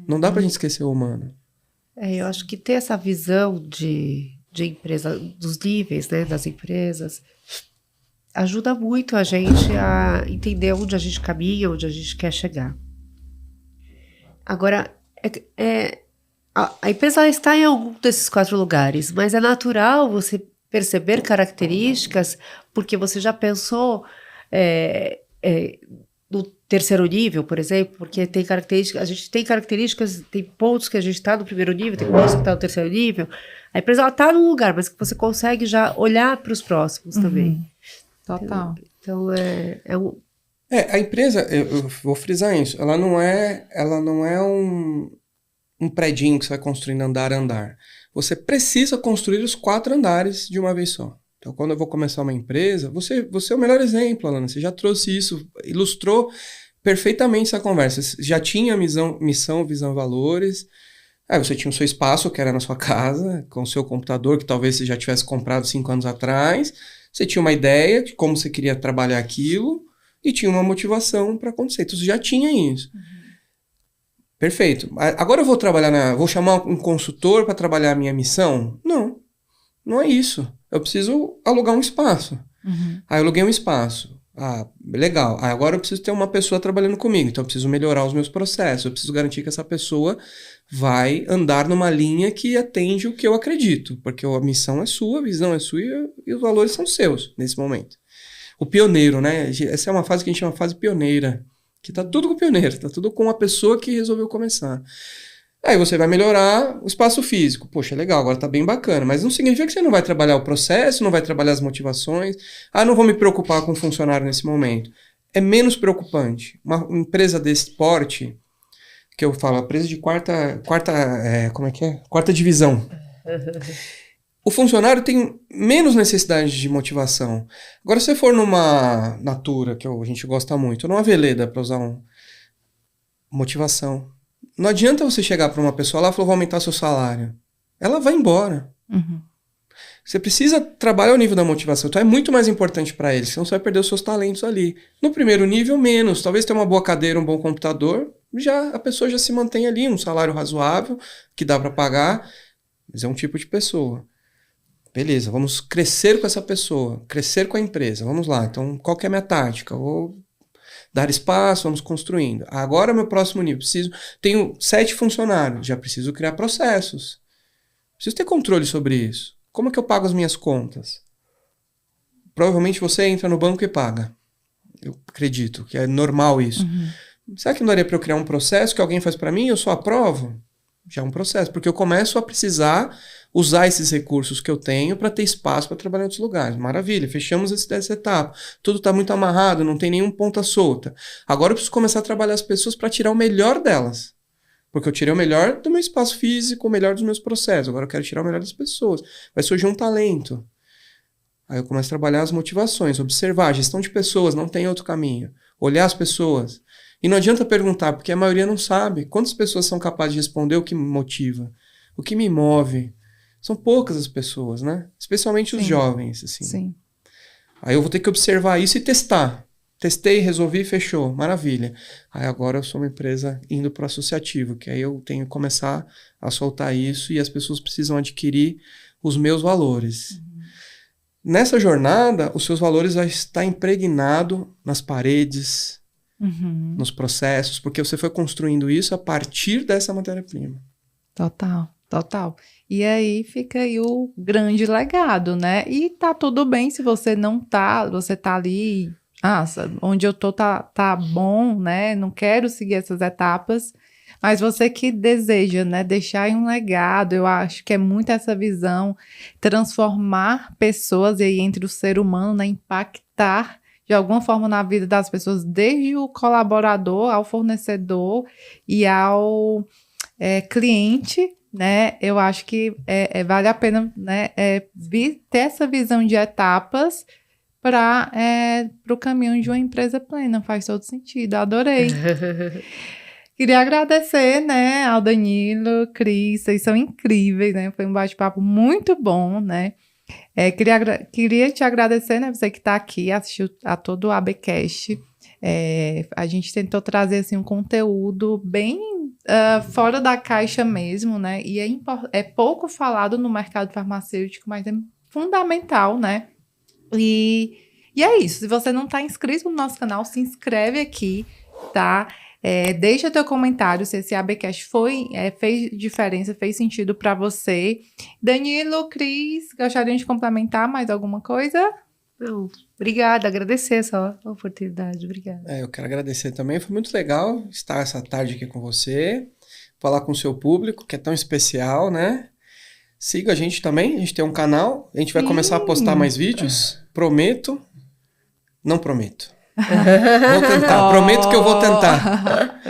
Não dá para a gente esquecer o humano. Eu acho que ter essa visão de empresa, dos níveis, né, das empresas, ajuda muito a gente a entender onde a gente caminha, onde a gente quer chegar. Agora, a empresa está em algum desses 4 lugares, mas é natural você perceber características, porque você já pensou no terceiro nível, por exemplo, porque tem características, a gente tem características, tem pontos que a gente está no primeiro nível, tem pontos que está no terceiro nível. A empresa está num lugar, mas que você consegue já olhar para os próximos também. Total. Então, a empresa, eu vou frisar isso, ela não é um predinho que você vai construindo andar a andar. Você precisa construir os 4 andares de uma vez só. Então, quando eu vou começar uma empresa, você é o melhor exemplo, Alana. Você já trouxe isso, ilustrou perfeitamente essa conversa. Você já tinha missão, visão, valores. Aí você tinha o seu espaço, que era na sua casa, com o seu computador, que talvez você já tivesse comprado 5 anos atrás. Você tinha uma ideia de como você queria trabalhar aquilo e tinha uma motivação para acontecer. Então, você já tinha isso. Perfeito. Agora eu vou chamar um consultor para trabalhar a minha missão? Não é isso. Eu preciso alugar um espaço. Aí eu aluguei um espaço. Ah, legal. Agora eu preciso ter uma pessoa trabalhando comigo, então eu preciso melhorar os meus processos, eu preciso garantir que essa pessoa vai andar numa linha que atende o que eu acredito, porque a missão é sua, a visão é sua e os valores são seus nesse momento. O pioneiro, né? Essa é uma fase que a gente chama fase pioneira, que tá tudo com o pioneiro, tá tudo com a pessoa que resolveu começar. Aí você vai melhorar o espaço físico. Poxa, legal, agora tá bem bacana. Mas não significa que você não vai trabalhar o processo, não vai trabalhar as motivações. Ah, não vou me preocupar com o funcionário nesse momento. É menos preocupante. Uma empresa desse porte, que eu falo, empresa de quarta divisão. O funcionário tem menos necessidade de motivação. Agora, se você for numa Natura, que a gente gosta muito, ou numa Veleda, para usar motivação. Não adianta você chegar para uma pessoa lá e falar, vou aumentar seu salário. Ela vai embora. Você precisa trabalhar o nível da motivação. Então é muito mais importante para eles, senão você vai perder os seus talentos ali. No primeiro nível, menos. Talvez ter uma boa cadeira, um bom computador, a pessoa já se mantém ali, um salário razoável, que dá para pagar, mas é um tipo de pessoa. Beleza, vamos crescer com essa pessoa, crescer com a empresa. Vamos lá, então qual que é a minha tática? Vou dar espaço, vamos construindo. Agora, meu próximo nível, tenho 7 funcionários, já preciso criar processos. Preciso ter controle sobre isso. Como é que eu pago as minhas contas? Provavelmente você entra no banco e paga. Eu acredito que é normal isso. Será que não daria para eu criar um processo que alguém faz para mim e eu só aprovo? Já é um processo, porque eu começo a precisar usar esses recursos que eu tenho para ter espaço para trabalhar em outros lugares. Maravilha, fechamos essa etapa. Tudo está muito amarrado, não tem nenhum ponta solta. Agora eu preciso começar a trabalhar as pessoas para tirar o melhor delas. Porque eu tirei o melhor do meu espaço físico, o melhor dos meus processos. Agora eu quero tirar o melhor das pessoas. Vai surgir um talento. Aí eu começo a trabalhar as motivações, observar. A gestão de pessoas, não tem outro caminho. Olhar as pessoas. E não adianta perguntar, porque a maioria não sabe. Quantas pessoas são capazes de responder o que me motiva? O que me move? São poucas as pessoas, né? Especialmente os jovens, assim. Sim. Aí eu vou ter que observar isso e testar. Testei, resolvi, fechou. Maravilha. Aí agora eu sou uma empresa indo para o associativo, que aí eu tenho que começar a soltar isso e as pessoas precisam adquirir os meus valores. Nessa jornada, os seus valores vão estar impregnados nas paredes, nos processos, porque você foi construindo isso a partir dessa matéria-prima. Total. E aí fica aí o grande legado, né? E tá tudo bem se você não tá, você tá ali, onde eu tô tá bom, né? Não quero seguir essas etapas, mas você que deseja, né, deixar aí um legado, eu acho que é muito essa visão, transformar pessoas e aí entre o ser humano, né, impactar de alguma forma na vida das pessoas, desde o colaborador ao fornecedor e ao cliente, né? Eu acho que vale a pena, né, ter essa visão de etapas para o caminho de uma empresa plena. Faz todo sentido, adorei. Queria agradecer, né, ao Danilo, Cris, vocês são incríveis, né? Foi um bate-papo muito bom, né? Queria te agradecer, né, você que está aqui, assistiu a todo o ABcast. A gente tentou trazer assim, um conteúdo bem fora da caixa mesmo, né? E é pouco falado no mercado farmacêutico, mas é fundamental, né? E é isso. Se você não está inscrito no nosso canal, se inscreve aqui, tá? Deixa teu comentário se esse ABcast fez diferença, fez sentido para você. Danilo, Cris, gostariam de complementar mais alguma coisa? Não, obrigada, agradecer essa oportunidade, obrigada. Eu quero agradecer também, foi muito legal estar essa tarde aqui com você, falar com o seu público, que é tão especial, né? Siga a gente também, a gente tem um canal, a gente vai começar a postar mais vídeos, prometo, não prometo. Vou tentar, prometo que eu vou tentar.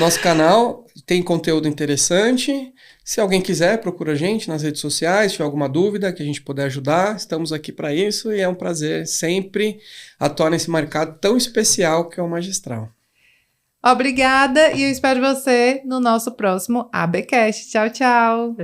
Nosso canal tem conteúdo interessante. Se alguém quiser, procura a gente nas redes sociais, se tiver alguma dúvida que a gente puder ajudar, estamos aqui para isso e é um prazer sempre atuar nesse mercado tão especial que é o magistral. Obrigada e eu espero você no nosso próximo ABcast. Tchau, tchau.